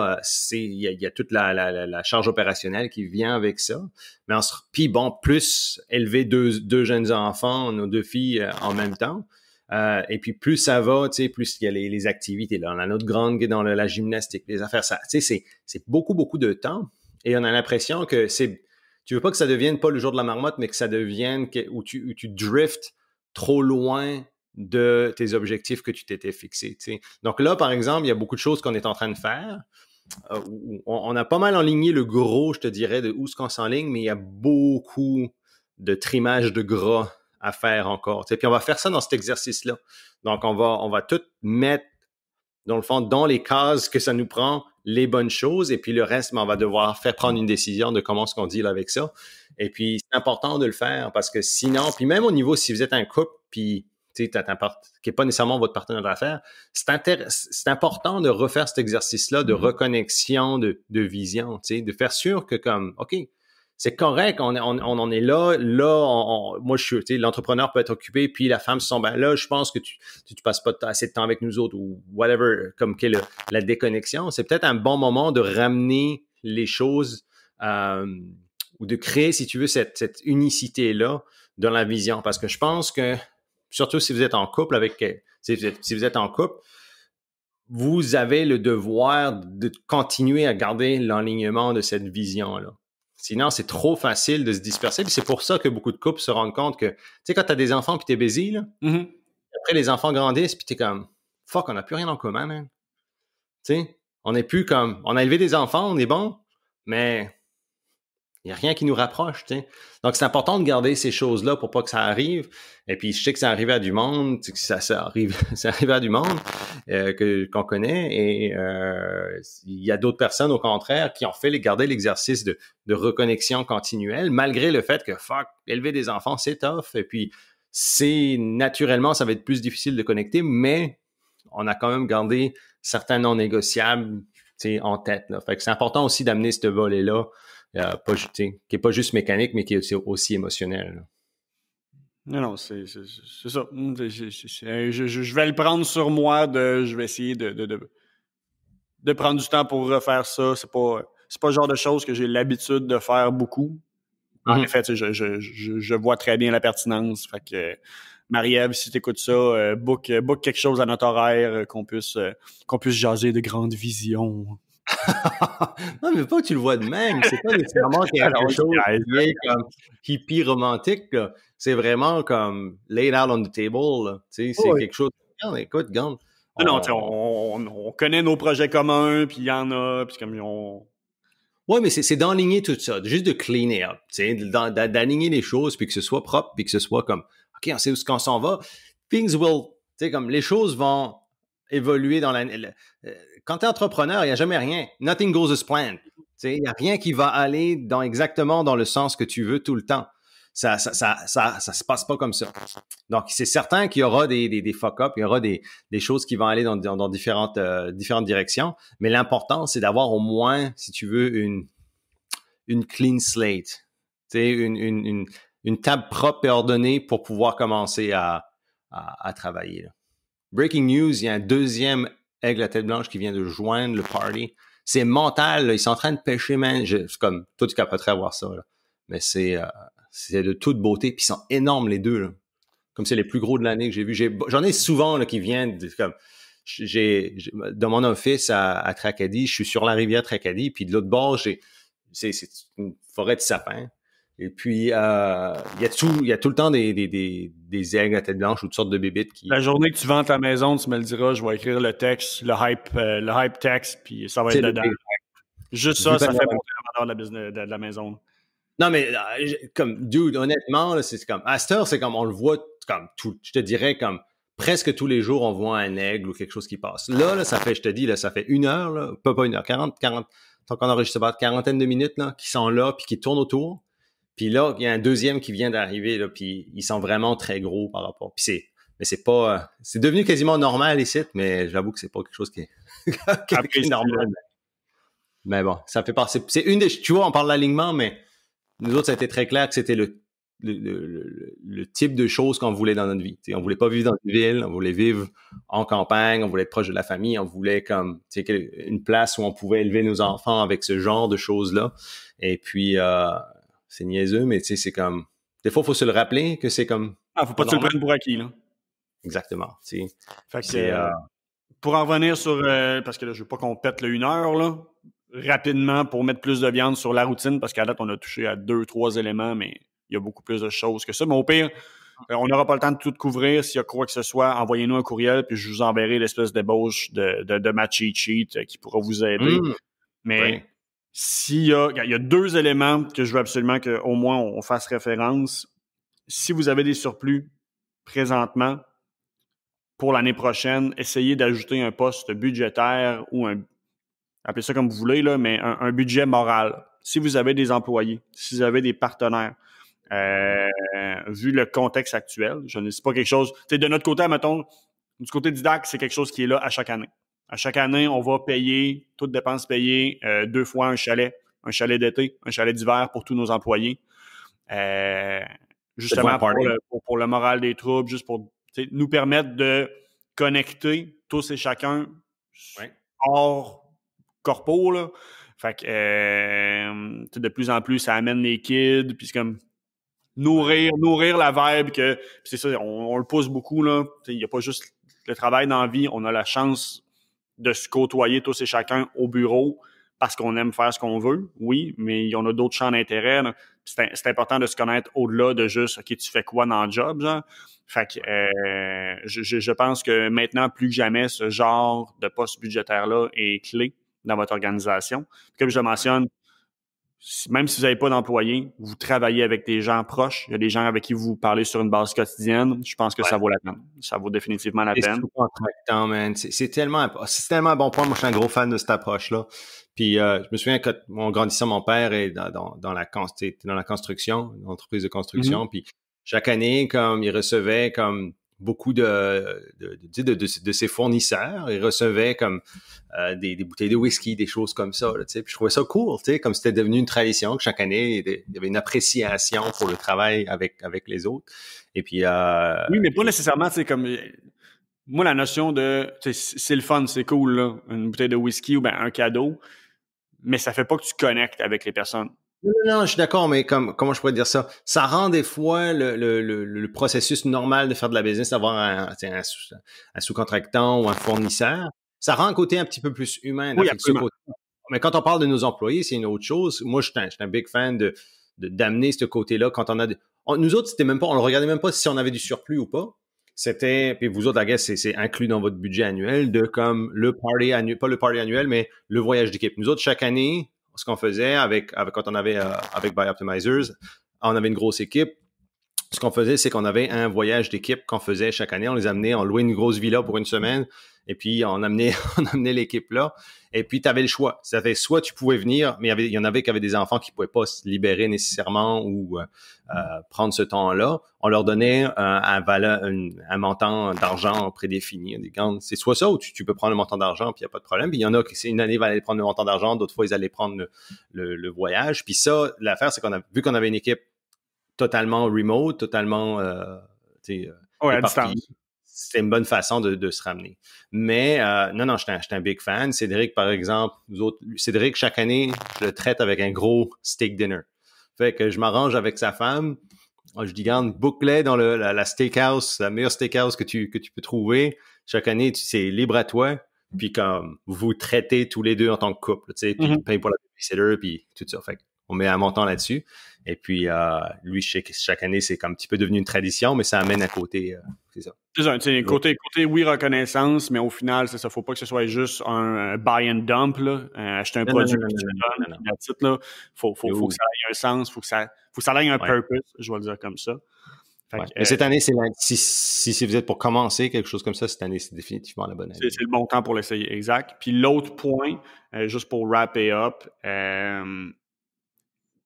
il y a toute la charge opérationnelle qui vient avec ça. Mais puis bon, plus élever deux jeunes enfants, nos 2 filles en même temps. Et puis plus ça va, tu sais, plus il y a les activités. Là, on a notre grande qui est dans la gymnastique, les affaires, ça, tu sais, c'est beaucoup, beaucoup de temps. Et on a l'impression que tu veux pas que ça devienne pas le jour de la marmotte, mais que ça devienne où tu drifts trop loin de tes objectifs que tu t'étais fixés, tu sais. Donc là, par exemple, il y a beaucoup de choses qu'on est en train de faire. On a pas mal enligné le gros, je te dirais, de où ce qu'on s'enligne, mais il y a beaucoup de trimage de gras à faire encore. Tu sais. Puis on va faire ça dans cet exercice-là. Donc, on va tout mettre, dans le fond, dans les cases que ça nous prend, les bonnes choses, et puis le reste, on va devoir faire prendre une décision de comment est-ce qu'on deal avec ça. Et puis, c'est important de le faire parce que sinon, puis même au niveau, si vous êtes un couple, puis qui n'est pas nécessairement votre partenaire d'affaires, c'est important de refaire cet exercice-là de reconnexion, de vision, de faire sûr que comme, OK, c'est correct, on en est là, moi je suis, l'entrepreneur peut être occupé, puis la femme se sent, ben là, je pense que tu passes pas assez de temps avec nous autres ou whatever, comme qu'est la déconnexion. C'est peut-être un bon moment de ramener les choses ou de créer, si tu veux, cette unicité-là dans la vision, parce que je pense que surtout si vous êtes en couple si vous êtes en couple, vous avez le devoir de continuer à garder l'enlignement de cette vision-là. Sinon, c'est trop facile de se disperser. Puis c'est pour ça que beaucoup de couples se rendent compte que, tu sais, quand tu as des enfants puis tu es busy, là, après les enfants grandissent puis tu es comme, fuck, on n'a plus rien en commun, man. Tu sais, on n'est plus comme, on a élevé des enfants, on est bon, mais il n'y a rien qui nous rapproche, tu sais. Donc, c'est important de garder ces choses-là pour pas que ça arrive. Et puis, je sais que ça arrive à du monde, que ça arrive à du monde qu'on connaît. Et il y a d'autres personnes, au contraire, qui ont fait garder l'exercice de reconnexion continuelle, malgré le fait que, élever des enfants, c'est tough. Et puis, naturellement, ça va être plus difficile de connecter, mais on a quand même gardé certains non négociables, tu sais, en tête, là. Fait que c'est important aussi d'amener ce volet-là. Qui n'est pas juste mécanique, mais qui est aussi émotionnel. Non, c'est ça. Je vais le prendre sur moi. Je vais essayer de prendre du temps pour refaire ça. C'est pas le genre de choses que j'ai l'habitude de faire beaucoup. En effet, je vois très bien la pertinence. Fait que Marie-Ève, si tu écoutes ça, book quelque chose à notre horaire, qu'on puisse jaser de grandes visions. Non, mais pas que tu le vois de même. C'est pas nécessairement quelque chose qui est comme hippie romantique, là. C'est vraiment comme laid out on the table, là. Tu sais, c'est quelque chose. Écoute, regarde. On connaît nos projets communs, puis il y en a, puis comme Ouais, mais c'est d'enligner tout ça, juste de clean it up, tu sais, d'aligner les choses, puis que ce soit propre, puis que ce soit comme, OK, on sait où qu'on s'en va. Things will, tu sais, comme les choses vont évoluer dans quand tu es entrepreneur, il n'y a jamais rien. Nothing goes as planned. Il n'y a rien qui va aller exactement dans le sens que tu veux tout le temps. Ça se passe pas comme ça. Donc, c'est certain qu'il y aura des fuck-up, il y aura des choses qui vont aller dans différentes directions. Mais l'important, c'est d'avoir au moins, si tu veux, une clean slate. Une table propre et ordonnée pour pouvoir commencer à travailler, là. Breaking news, il y a un deuxième aigle à tête blanche qui vient de joindre le party. C'est mental, là. Ils sont en train de pêcher, man. C'est comme, toi, tu capoterais à voir ça, là. Mais c'est de toute beauté. Puis ils sont énormes, les deux, là. Comme c'est les plus gros de l'année que j'ai vu. J'en ai souvent, là, qui viennent comme, dans mon office à Tracadie, je suis sur la rivière Tracadie, puis de l'autre bord, c'est une forêt de sapins. Et puis, il y a tout le temps des aigles à tête blanche ou toutes sortes de bébites qui... La journée que tu vends ta maison, tu me le diras, je vais écrire le texte, le hype text, puis ça va être dedans. Juste ça fait monter la valeur de la maison. Non, mais comme, dude, honnêtement, là, c'est comme, à cette heure, c'est comme, on le voit comme tout, je te dirais comme, presque tous les jours, on voit un aigle ou quelque chose qui passe. Là, ça fait, je te dis, là, ça fait 1 heure, là, pas 1 heure, 40, tant qu'on enregistre pas, quarantaine de minutes, là, qui sont là, puis qui tournent autour. Puis là, il y a un deuxième qui vient d'arriver, là, puis ils sont vraiment très gros par rapport. Puis c'est pas, c'est devenu quasiment normal ici, mais j'avoue que c'est pas quelque chose qui est normal. Mais bon, ça fait partie. C'est une des, tu vois, on parle d'alignement, mais nous autres, ça a été très clair que c'était le type de choses qu'on voulait dans notre vie. T'sais, on voulait pas vivre dans une ville, on voulait vivre en campagne, on voulait être proche de la famille, on voulait comme, tu sais, une place où on pouvait élever nos enfants avec ce genre de choses-là. Et puis, c'est niaiseux, mais tu sais, c'est comme... Des fois, il faut se le rappeler que c'est comme... faut pas te le prendre pour acquis, là. Exactement. Fait que, pour en revenir sur... parce que là, je veux pas qu'on pète le 1 heure, là. Rapidement, pour mettre plus de viande sur la routine, parce qu'à date, on a touché à 2-3 éléments, mais il y a beaucoup plus de choses que ça. Mais au pire, on n'aura pas le temps de tout couvrir. S'il y a quoi que ce soit, envoyez-nous un courriel, puis je vous enverrai l'espèce d'ébauche de ma cheat sheet qui pourra vous aider. Mais s'il y a 2 éléments que je veux absolument qu'au moins on fasse référence. Si vous avez des surplus présentement, pour l'année prochaine, essayez d'ajouter un poste budgétaire ou appelez ça comme vous voulez, là, mais un budget moral. Si vous avez des employés, si vous avez des partenaires, vu le contexte actuel, je ne sais pas quelque chose. De notre côté, mettons, du côté d'IDAC, c'est quelque chose qui est là à chaque année. À chaque année, on va payer, toutes dépenses payées, 2 fois un chalet d'été, un chalet d'hiver pour tous nos employés. Justement pour le moral des troupes, juste pour nous permettre de connecter tous et chacun hors corpo, là. Fait que de plus en plus, ça amène les kids, puis c'est comme nourrir la vibe que c'est ça, on le pousse beaucoup, là. Il n'y a pas juste le travail dans la vie, on a la chance de se côtoyer tous et chacun au bureau parce qu'on aime faire ce qu'on veut, oui, mais on a d'autres champs d'intérêt. C'est important de se connaître au-delà de juste « OK, tu fais quoi dans le job? » genre. Fait que je pense que maintenant, plus que jamais, ce genre de poste budgétaire-là est clé dans votre organisation. Comme je le mentionne, même si vous n'avez pas d'employés, vous travaillez avec des gens proches, il y a des gens avec qui vous parlez sur une base quotidienne, je pense que ça vaut la peine. Ça vaut définitivement la peine. C'est contractant, man. C'est tellement un bon point. Moi, je suis un gros fan de cette approche-là. Puis, je me souviens quand mon grandissant, mon père est dans la construction, une entreprise de construction. Puis, chaque année, comme il recevait comme beaucoup de ses fournisseurs, il recevait comme des bouteilles de whisky, des choses comme ça. Là, puis je trouvais ça cool, comme c'était devenu une tradition que chaque année, il y avait une appréciation pour le travail avec les autres. Et puis, oui, mais pas nécessairement, tu sais, comme moi, la notion de c'est le fun, c'est cool, là, une bouteille de whisky ou ben un cadeau, mais ça fait pas que tu connectes avec les personnes. Non, je suis d'accord, mais comment je pourrais dire ça? Ça rend des fois le processus normal de faire de la business, d'avoir un sous-contractant ou un fournisseur, ça rend un côté un petit peu plus humain. Oui, absolument. Mais quand on parle de nos employés, c'est une autre chose. Moi, je suis un big fan d'amener ce côté-là quand on a... nous autres, c'était même pas, on le regardait même pas si on avait du surplus ou pas. C'était, puis vous autres, I guess, c'est inclus dans votre budget annuel de comme le party annuel, pas le party annuel, mais le voyage d'équipe. Nous autres, chaque année, ce qu'on faisait quand on avait avec Buy Optimizers, on avait une grosse équipe. Ce qu'on faisait, c'est qu'on avait un voyage d'équipe qu'on faisait chaque année. On les amenait, on louait une grosse villa pour une semaine, et puis on amenait l'équipe là. Et puis tu avais le choix. Ça fait soit tu pouvais venir, mais il y en avait qui avaient des enfants qui pouvaient pas se libérer nécessairement ou prendre ce temps-là. On leur donnait un montant d'argent prédéfini. C'est soit ça ou tu peux prendre le montant d'argent puis il y a pas de problème. Puis il y en a qui une année ils allaient prendre le montant d'argent, d'autres fois ils allaient prendre le voyage. Puis ça, l'affaire c'est vu qu'on avait une équipe totalement remote, totalement à distance. C'est une bonne façon de se ramener. Mais non, j'étais un big fan. Cédric, par exemple, Cédric, chaque année, je le traite avec un gros steak dinner. Fait que je m'arrange avec sa femme. Je dis, garde, bouclez dans la steakhouse, la meilleure steakhouse que tu peux trouver. Chaque année, c'est libre à toi. Puis comme vous traitez tous les deux en tant que couple, tu sais, puis tu payes pour la babysitter, puis tout ça. Fait on met un montant là-dessus. Et puis, lui, je sais que chaque année, c'est comme un petit peu devenu une tradition, mais ça amène à côté, c'est ça. C'est ça, côté, oui, reconnaissance, mais au final, c'est ça, faut pas que ce soit juste un buy and dump, là, acheter un produit, là. Faut que ça ait un sens, faut que ça ait un purpose, je vais le dire comme ça. Mais cette année, si vous êtes pour commencer quelque chose comme ça, cette année, c'est définitivement la bonne année. C'est le bon temps pour l'essayer, exact. Puis l'autre point, juste pour wrap it up,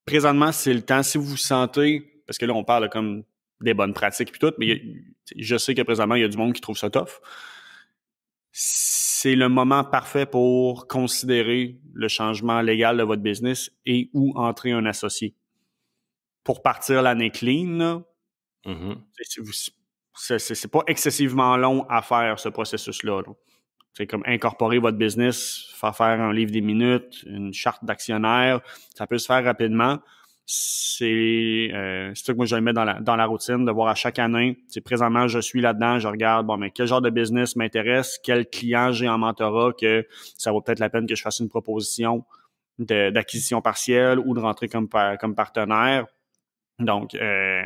présentement, c'est le temps. Si vous vous sentez, parce que là, on parle comme des bonnes pratiques puis tout, mais je sais que présentement, il y a du monde qui trouve ça tough. C'est le moment parfait pour considérer le changement légal de votre business et ou entrer un associé. Pour partir l'année clean, là, c'est pas excessivement long à faire, ce processus-là. C'est comme incorporer votre business, faire un livre des minutes, une charte d'actionnaire. Ça peut se faire rapidement. c'est ça que moi je le mets dans la routine, de voir à chaque année. Présentement, je suis là-dedans, je regarde, bon, mais quel genre de business m'intéresse, quel client j'ai en mentorat que ça vaut peut-être la peine que je fasse une proposition d'acquisition partielle ou de rentrer comme partenaire. Donc,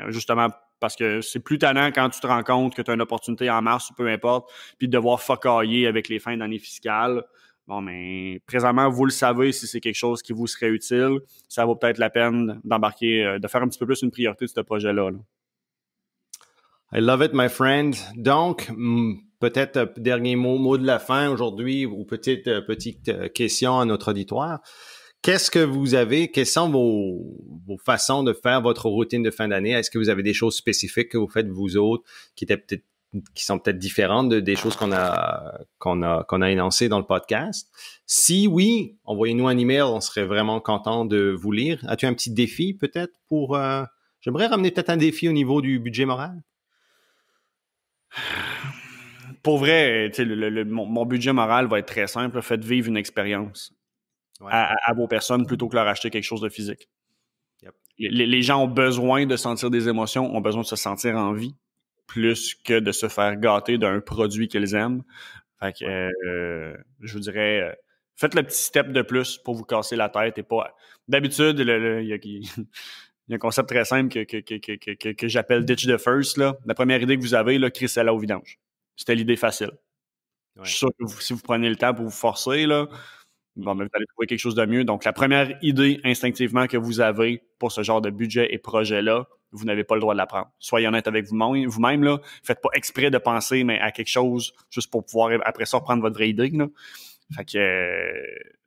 justement, parce que c'est plus tannant quand tu te rends compte que tu as une opportunité en mars ou peu importe, puis de devoir focailler avec les fins d'année fiscale. Bon, mais présentement, vous le savez, si c'est quelque chose qui vous serait utile, ça vaut peut-être la peine d'embarquer, de faire un petit peu plus une priorité de ce projet-là. Là. I love it, my friend. Donc, peut-être dernier mot de la fin aujourd'hui ou petite question à notre auditoire. Qu'est-ce que vous avez? Quelles sont vos façons de faire votre routine de fin d'année? Est-ce que vous avez des choses spécifiques que vous faites vous autres qui sont peut-être différentes des choses qu'on a énoncées dans le podcast? Si oui, envoyez-nous un email. On serait vraiment content de vous lire. As-tu un petit défi peut-être pour... J'aimerais ramener peut-être un défi au niveau du budget moral. Pour vrai, mon budget moral va être très simple. Faites vivre une expérience. Ouais. À vos personnes plutôt que leur acheter quelque chose de physique. Yep. Les gens ont besoin de sentir des émotions, ont besoin de se sentir en vie, plus que de se faire gâter d'un produit qu'ils aiment. Fait que je vous dirais, faites le petit step de plus pour vous casser la tête et pas... D'habitude, il y a un concept très simple que j'appelle ditch the first. Là. La première idée que vous avez, là, crissez-la au vidange. C'était l'idée facile. Ouais. Je suis sûr que si vous prenez le temps pour vous forcer, là, bon, mais vous allez trouver quelque chose de mieux. Donc, la première idée instinctivement que vous avez pour ce genre de budget et projet-là, vous n'avez pas le droit de la prendre. Soyez honnête avec vous-même. Là. Faites pas exprès de penser mais à quelque chose juste pour pouvoir, après ça, reprendre votre vraie idée. Là. Fait que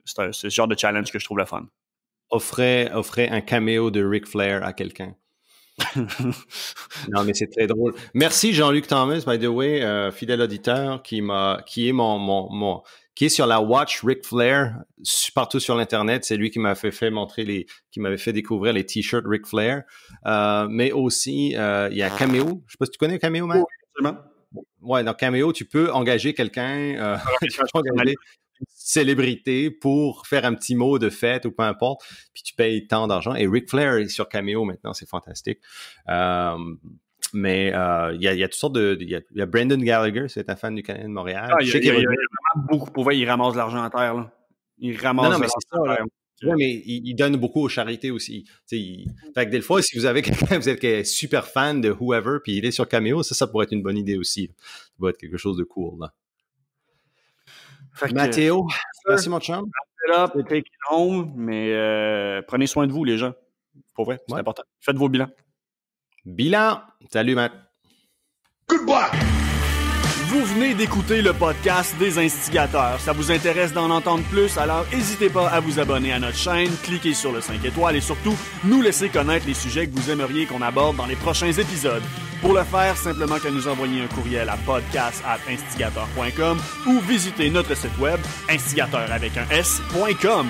c'est ce genre de challenge que je trouve le fun. Offrez un caméo de Ric Flair à quelqu'un. Non, mais c'est très drôle. Merci Jean-Luc Thomas, by the way, fidèle auditeur qui est sur la watch Ric Flair partout sur l'internet. C'est lui qui m'a qui m'avait fait découvrir les t-shirts Ric Flair. Mais aussi, il y a Cameo. Je sais pas si tu connais Cameo, Matt? Oui, absolument. Ouais, dans Cameo, tu peux engager quelqu'un, tu peux engager une célébrité pour faire un petit mot de fête ou peu importe, puis tu payes tant d'argent. Et Ric Flair est sur Cameo maintenant, c'est fantastique. Mais il y a toutes sortes de... Il y a Brendan Gallagher, c'est un fan du Canadien de Montréal. Il y a vraiment beaucoup. Pour vrai, il ramasse de l'argent en terre. Là. Il ramasse de l'argent en terre. Oui, mais il donne beaucoup aux charités aussi. Fait que des fois, si vous avez quelqu'un, vous êtes super fan de whoever, puis il est sur Cameo, ça pourrait être une bonne idée aussi. Ça va être quelque chose de cool. Là. Mathéo, merci mon chum. Take it home, mais prenez soin de vous, les gens. Pour vrai, c'est important. Faites vos bilans. Bilan. Salut, Matt. Goodbye. Vous venez d'écouter le podcast des Instigateurs. Ça vous intéresse d'en entendre plus? Alors, n'hésitez pas à vous abonner à notre chaîne, cliquez sur le 5 étoiles et surtout, nous laisser connaître les sujets que vous aimeriez qu'on aborde dans les prochains épisodes. Pour le faire, simplement que nous envoyer un courriel à podcast@instigateur.com ou visiter notre site web instigateur avec un s.com.